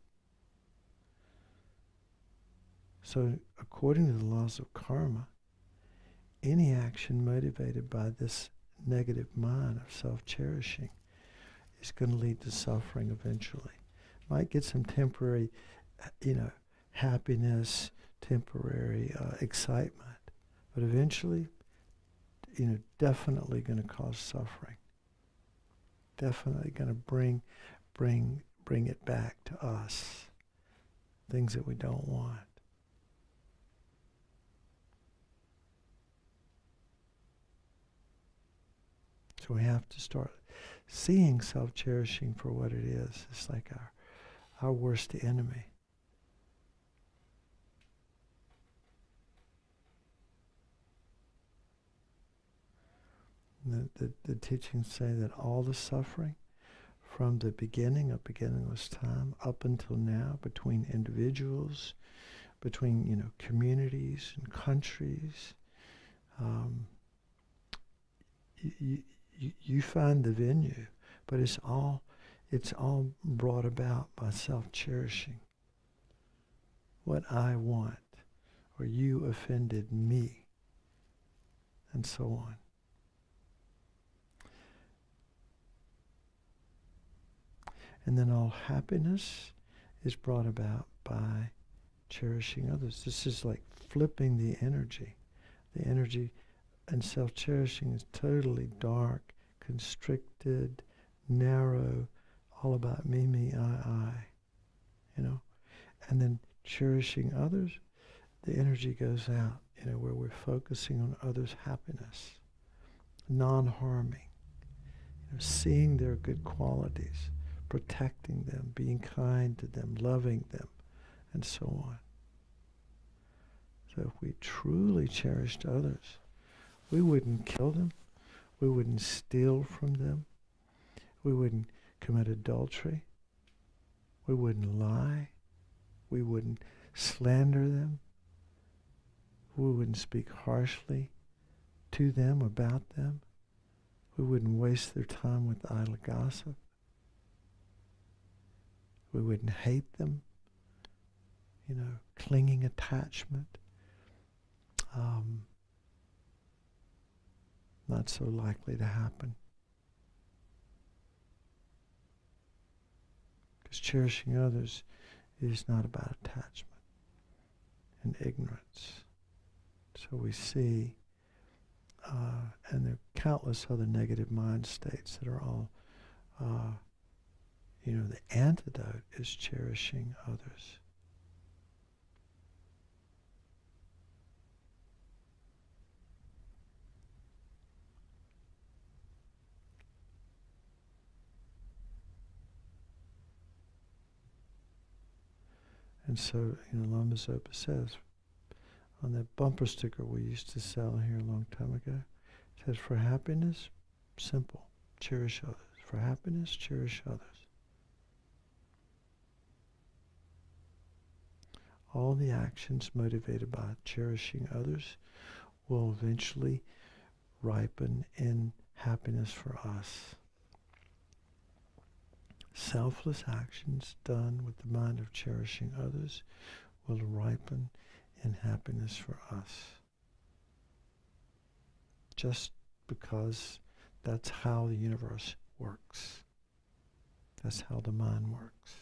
So according to the laws of karma, any action motivated by this negative mind of self-cherishing is going to lead to suffering eventually. Might get some temporary, happiness, temporary excitement, but eventually, definitely going to cause suffering. Definitely going to bring it back to us, things that we don't want. So we have to start seeing self-cherishing for what it is. It's like our worst enemy. The teachings say that all the suffering from the beginning of beginningless time up until now, between individuals, between communities and countries, you find the venue, but it's all brought about by self-cherishing. What I want, or you offended me, and so on. And then all happiness is brought about by cherishing others. This is like flipping the energy. The energy in self-cherishing is totally dark, constricted, narrow, all about me, me, I, you know. And then cherishing others, the energy goes out, you know, where we're focusing on others' happiness, non-harming, you know, seeing their good qualities, protecting them, being kind to them, loving them, and so on. So if we truly cherished others, we wouldn't kill them, we wouldn't steal from them, we wouldn't commit adultery, we wouldn't lie, we wouldn't slander them, we wouldn't speak harshly to them, about them, we wouldn't waste their time with idle gossip, we wouldn't hate them, you know, clinging attachment. Not so likely to happen. Because cherishing others is not about attachment and ignorance. So we see, and there are countless other negative mind states that are all, you know, the antidote is cherishing others. And so, you know, Lama Zopa says, on that bumper sticker we used to sell here a long time ago, it says, for happiness, simple, cherish others. For happiness, cherish others. All the actions motivated by cherishing others will eventually ripen in happiness for us. Selfless actions done with the mind of cherishing others will ripen in happiness for us. Just because that's how the universe works. That's how the mind works.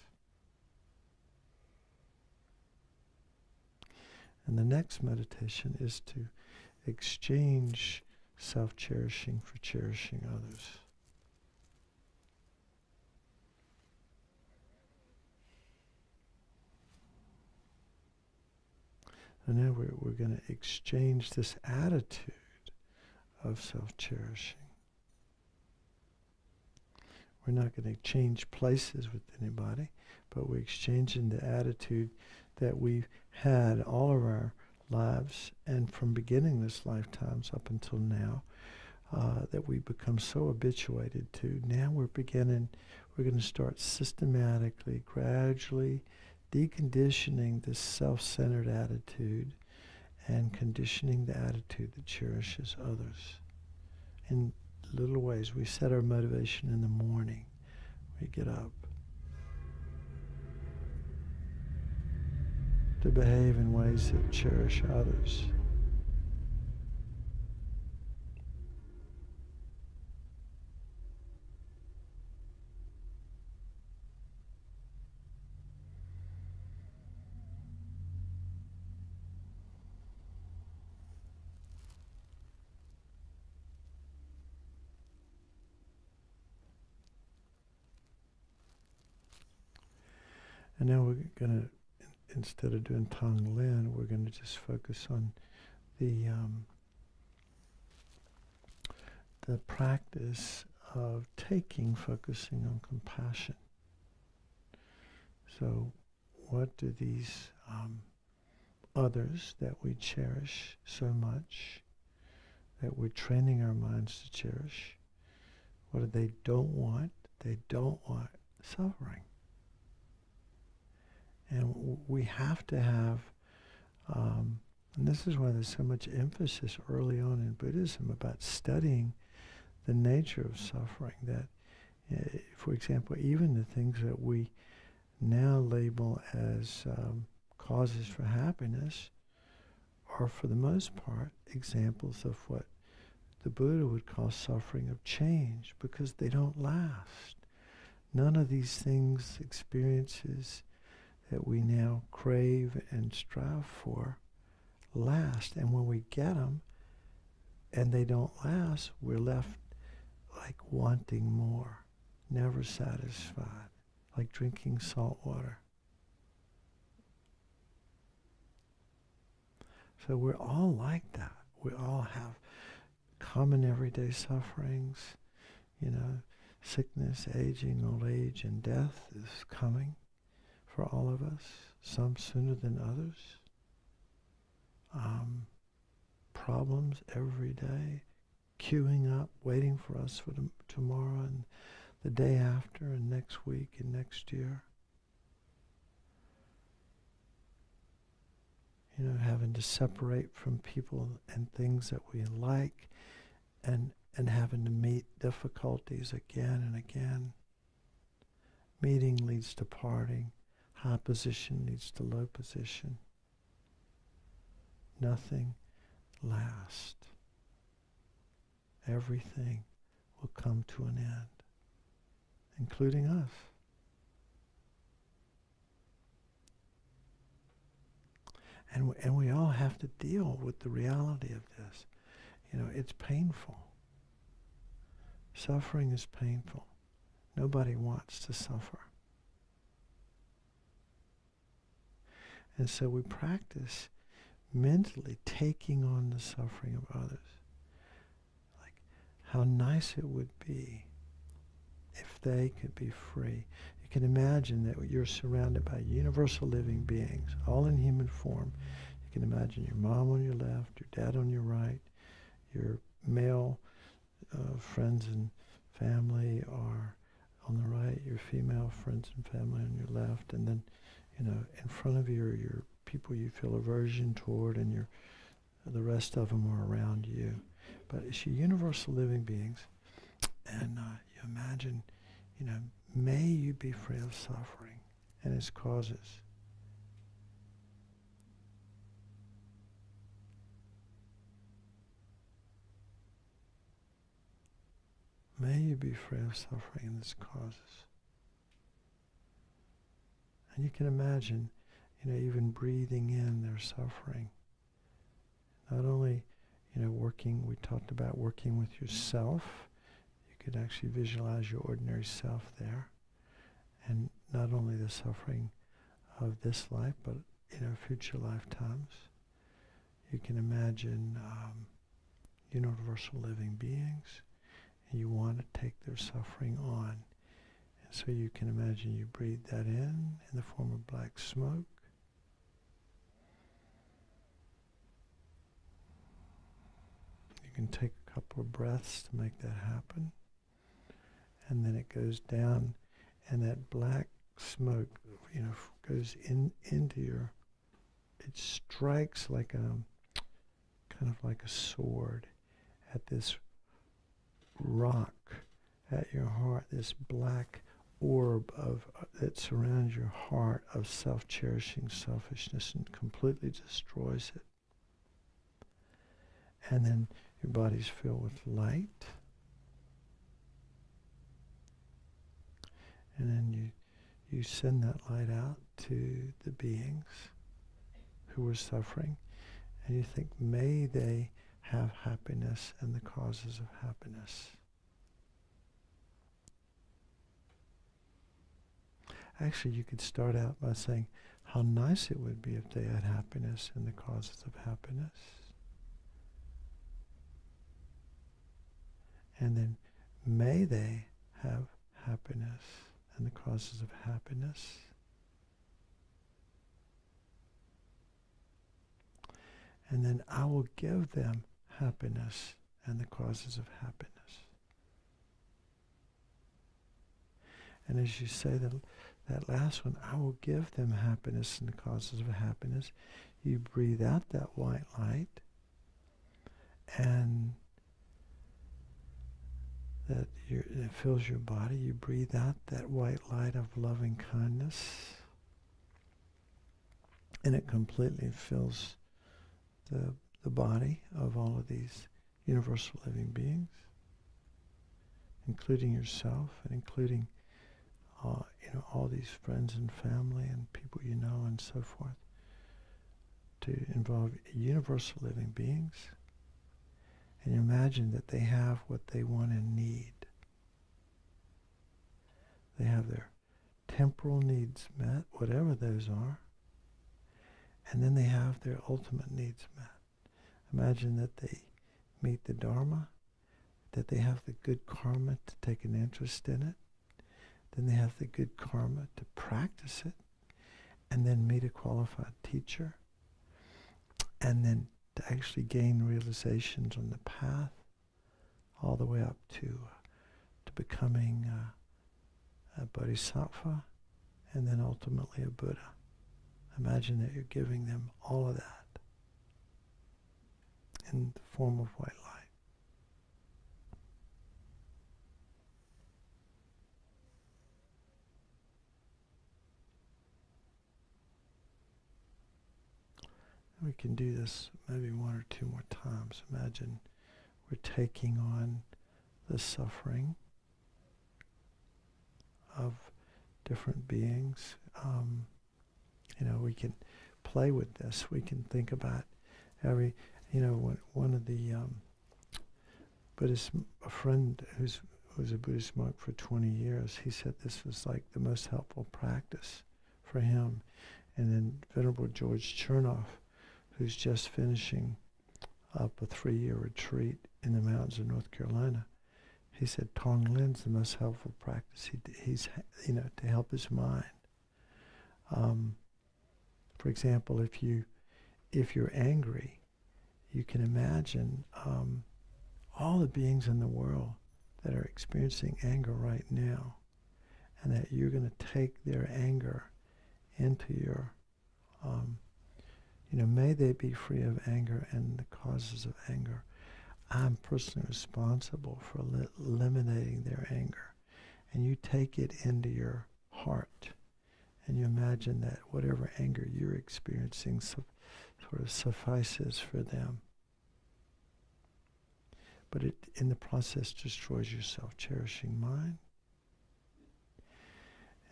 And the next meditation is to exchange self-cherishing for cherishing others. And now we're going to exchange this attitude of self-cherishing. We're not going to change places with anybody, but we're exchanging the attitude that we've had all of our lives, and from beginning this lifetimes up until now, that we become so habituated to. Now we're going to start systematically, gradually deconditioning this self-centered attitude and conditioning the attitude that cherishes others. In little ways, we set our motivation in the morning. We get up to behave in ways that cherish others. And now we're going to, instead of doing Tong Lin, we're going to just focus on the practice of focusing on compassion. So what do these others that we cherish so much, that we're training our minds to cherish, what do they don't want? They don't want suffering. And we have to have, and this is why there's so much emphasis early on in Buddhism about studying the nature of suffering, that, for example, even the things that we now label as causes for happiness are, for the most part, examples of what the Buddha would call suffering of change, because they don't last. None of these things, experiences that we now crave and strive for last. And when we get them and they don't last, we're left like wanting more, never satisfied, like drinking salt water. So we're all like that. We all have common everyday sufferings, sickness, aging, old age, and death is coming for all of us, some sooner than others. Problems every day, queuing up, waiting for us for tomorrow and the day after and next week and next year. Having to separate from people and things that we like and having to meet difficulties again and again. Meeting leads to parting. High position leads to low position. Nothing lasts. Everything will come to an end, including us. And we all have to deal with the reality of this. It's painful. Suffering is painful. Nobody wants to suffer. And so we practice mentally taking on the suffering of others. Like how nice it would be if they could be free. You can imagine that you're surrounded by universal living beings, all in human form. You can imagine your mom on your left, your dad on your right, your male friends and family are on the right, your female friends and family on your left, and then, in front of you are your people you feel aversion toward, and the rest of them are around you. But it's your universal living beings, and you imagine, may you be free of suffering and its causes. May you be free of suffering and its causes. And you can imagine, even breathing in their suffering. Not only, we talked about working with yourself. You could actually visualize your ordinary self there. And not only the suffering of this life, but, future lifetimes. You can imagine universal living beings. And you want to take their suffering on. And so you can imagine you breathe that in the form of black smoke. You can take a couple of breaths to make that happen. And then it goes down, and that black smoke, goes into it strikes like kind of like a sword at this rock at your heart, this black orb that surrounds your heart of self-cherishing selfishness, and completely destroys it. And then your body's filled with light. And then you send that light out to the beings who are suffering, and you think, may they have happiness and the causes of happiness. Actually, you could start out by saying how nice it would be if they had happiness and the causes of happiness. And then, may they have happiness and the causes of happiness. And then I will give them happiness and the causes of happiness. And as you say that last one, I will give them happiness and the causes of happiness, you breathe out that white light, and it fills your body. You breathe out that white light of loving kindness, and it completely fills the body of all of these universal living beings, including yourself and including all these friends and family and people you know and so forth, to involve universal living beings, and you imagine that they have what they want and need. They have their temporal needs met, whatever those are, and then they have their ultimate needs met. Imagine that they meet the Dharma, that they have the good karma to take an interest in it, then they have the good karma to practice it, and then meet a qualified teacher, and then to actually gain realizations on the path, all the way up to becoming a bodhisattva, and then ultimately a Buddha. Imagine that you're giving them all of that in the form of white light. We can do this maybe one or two more times. Imagine we're taking on the suffering of different beings. We can play with this. We can think about one of the Buddhist, a friend who was a Buddhist monk for 20 years, he said this was like the most helpful practice for him. And then Venerable George Chernoff, who's just finishing up a 3-year retreat in the mountains of North Carolina, he said Tonglen's the most helpful practice he's to help his mind. For example, if you're angry, you can imagine all the beings in the world that are experiencing anger right now, and that you're going to take their anger into your may they be free of anger and the causes of anger. I'm personally responsible for eliminating their anger. And you take it into your heart, and you imagine that whatever anger you're experiencing sort of suffices for them. But it, in the process, destroys your self-cherishing mind.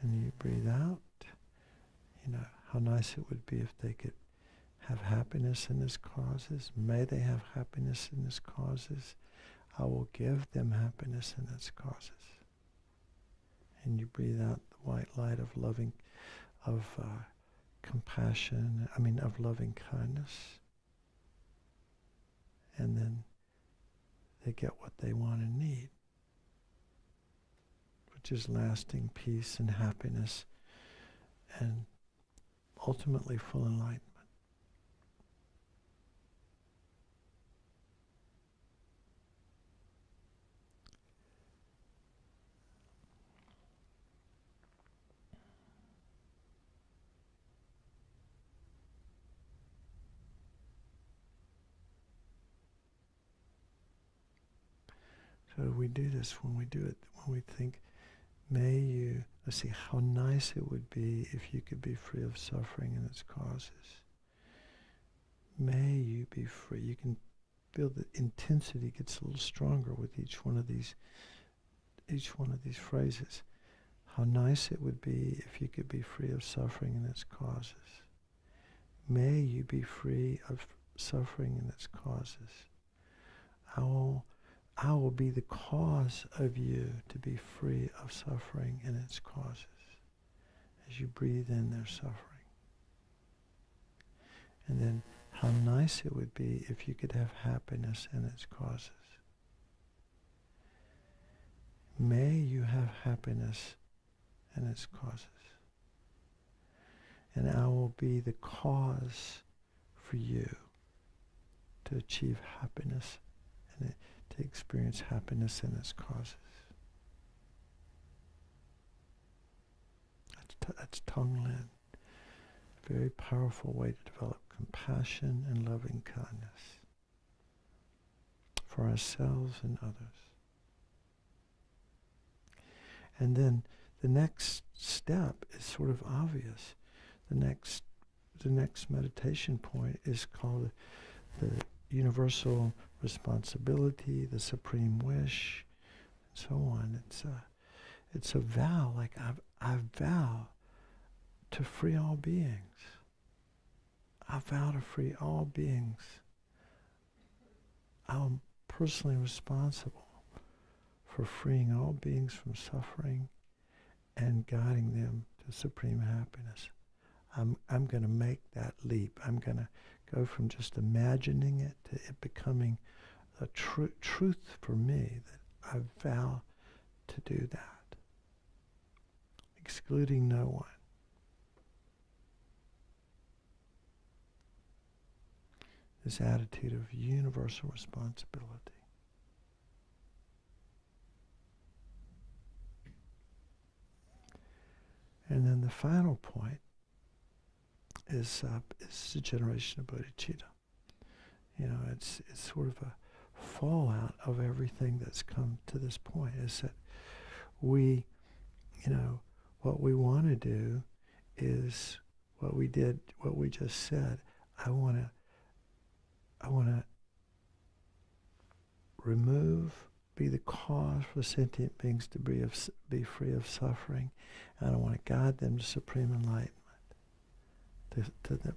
And you breathe out. How nice it would be if they could have happiness in this causes. May they have happiness in this causes. I will give them happiness in its causes. And you breathe out the white light of loving, of compassion, of loving kindness. And then they get what they want and need, which is lasting peace and happiness and ultimately full enlightenment. So we do this when we do it, when we think, let's see, how nice it would be if you could be free of suffering and its causes. May you be free. You can feel the intensity gets a little stronger with each one of these phrases. How nice it would be if you could be free of suffering and its causes. May you be free of suffering and its causes. I will be the cause of you to be free of suffering and its causes as you breathe in their suffering. And then how nice it would be if you could have happiness and its causes. May you have happiness and its causes. And I will be the cause for you to achieve happiness and to experience happiness and its causes. That's Tonglen. Very powerful way to develop compassion and loving kindness for ourselves and others. And then the next step is sort of obvious. The next meditation point is called the universal responsibility, the supreme wish, and so on. it's a vow, like I vow to free all beings. I vow to free all beings. I'm personally responsible for freeing all beings from suffering and guiding them to supreme happiness. I'm going to make that leap. I'm going to go from just imagining it to it becoming a truth for me, that I vow to do that, excluding no one. This attitude of universal responsibility. And then the final point is the generation of Bodhichitta. You know, it's sort of a fallout of everything that's come to this point, is that we, you know, what we want to do is what we just said. I want to be the cause for sentient beings to be free of suffering, and I want to guide them to supreme enlightenment, to the,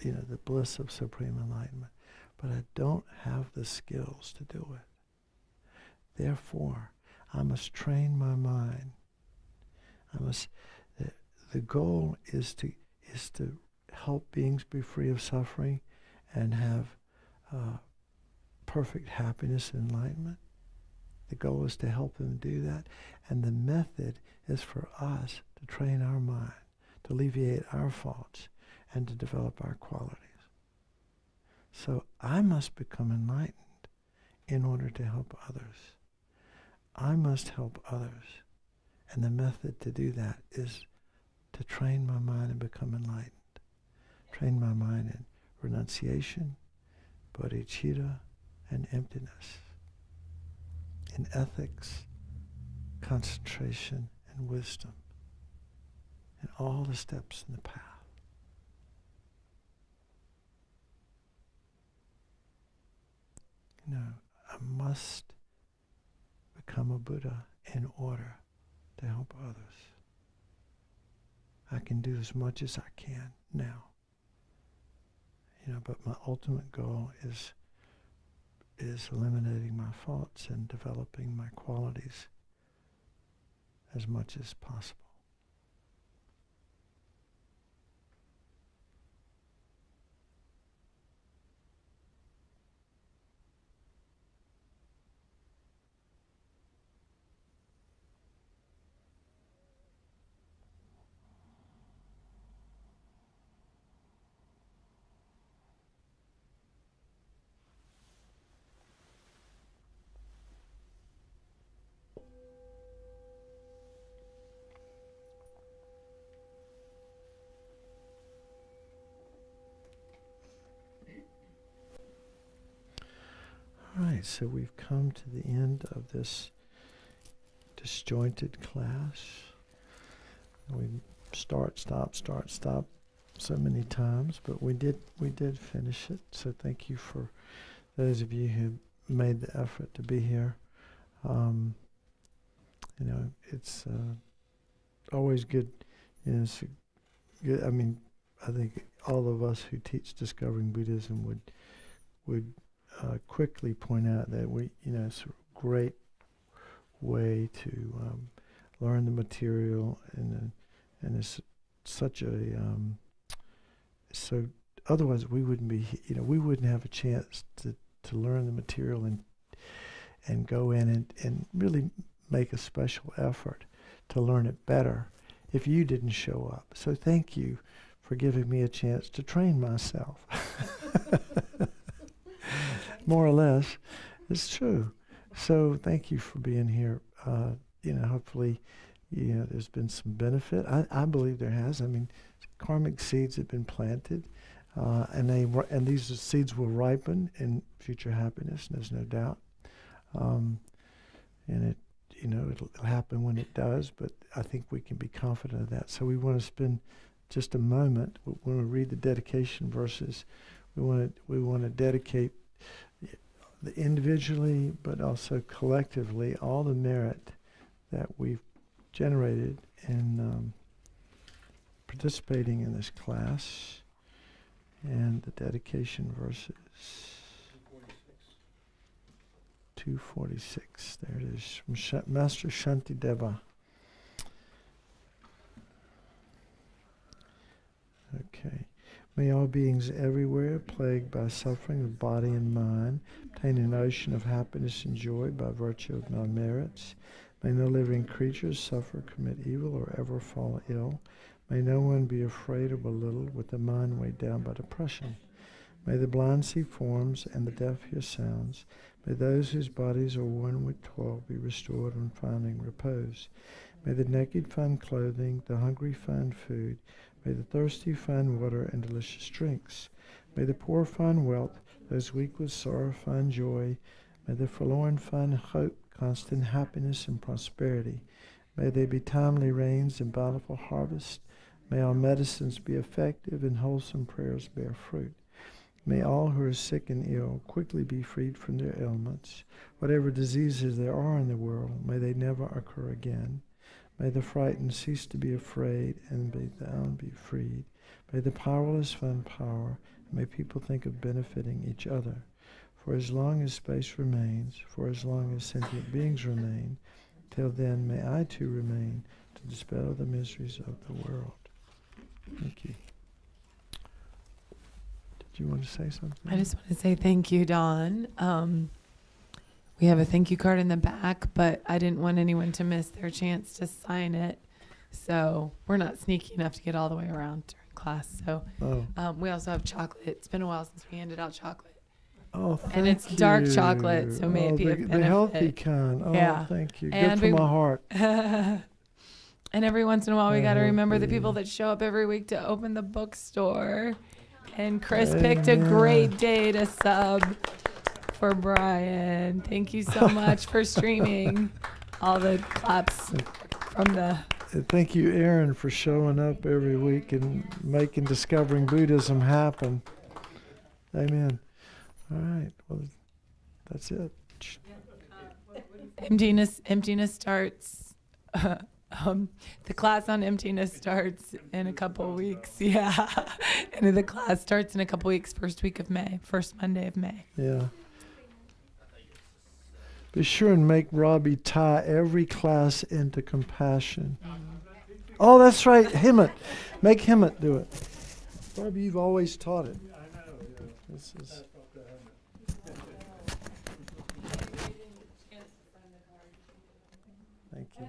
you know, the bliss of supreme enlightenment. But I don't have the skills to do it. Therefore, I must train my mind. The goal is to help beings be free of suffering and have perfect happiness and enlightenment. The goal is to help them do that. And the method is for us to train our mind, to alleviate our faults, and to develop our qualities. So I must become enlightened in order to help others. I must help others. And the method to do that is to train my mind and become enlightened. Train my mind in renunciation, bodhicitta, and emptiness. In ethics, concentration, and wisdom. And all the steps in the path. You know, I must become a Buddha in order to help others. I can do as much as I can now. You know, but my ultimate goal is eliminating my faults and developing my qualities as much as possible. All right, so we've come to the end of this disjointed class. We start, stop so many times, but we did finish it. So thank you for those of you who made the effort to be here. You know, it's always good. You know, it's good. I mean, I think all of us who teach Discovering Buddhism would quickly point out that it's a great way to learn the material, and it's such a so otherwise we wouldn't be, we wouldn't have a chance to learn the material and go in and really make a special effort to learn it better if you didn't show up. So thank you for giving me a chance to train myself. More or less, it's true. So thank you for being here. Hopefully, there's been some benefit. I believe there has. I mean, karmic seeds have been planted, and these seeds will ripen in future happiness. There's no doubt. And it'll happen when it does. But I think we can be confident of that. So we want to spend just a moment. We want to read the dedication verses. We want to dedicate individually, but also collectively, all the merit that we've generated in participating in this class. And the dedication verses 246. There it is from Master Shantideva. Okay. May all beings everywhere, plagued by suffering of body and mind, obtain an ocean of happiness and joy by virtue of my merits. May no living creatures suffer, commit evil, or ever fall ill. May no one be afraid or belittled with the mind weighed down by depression. May the blind see forms and the deaf hear sounds. May those whose bodies are worn with toil be restored on finding repose. May the naked find clothing, the hungry find food. May the thirsty find water and delicious drinks. May the poor find wealth, those weak with sorrow find joy. May the forlorn find hope, constant happiness, and prosperity. May there be timely rains and bountiful harvest. May all medicines be effective and wholesome prayers bear fruit. May all who are sick and ill quickly be freed from their ailments. Whatever diseases there are in the world, may they never occur again. May the frightened cease to be afraid, and may the bound be freed. May the powerless find power, and may people think of benefiting each other. For as long as space remains, for as long as sentient beings remain, till then may I too remain to dispel the miseries of the world. Thank you. Did you want to say something? I just want to say thank you, Dawn. We have a thank you card in the back, but I didn't want anyone to miss their chance to sign it. So we're not sneaky enough to get all the way around during class. So we also have chocolate. It's been a while since we handed out chocolate. Oh, thank and it's you. dark chocolate, so maybe the healthy kind. Oh, yeah. Thank you. And good for my heart. And every once in a while, we got to remember the people that show up every week to open the bookstore. And Chris picked a great day to sub for Brian. Thank you so much for streaming all the claps from the... Thank you, Aaron, for showing up every week and making Discovering Buddhism happen. Amen. All right. Well, that's it. Emptiness starts... the class on emptiness starts in a couple weeks. Yeah. And the class starts in a couple weeks, first Monday of May. Yeah. Be sure and make Robbie tie every class into compassion. Oh, that's right. Himmet. Make Himmet do it. Robbie, you've always taught it. I know. This is... Thank you.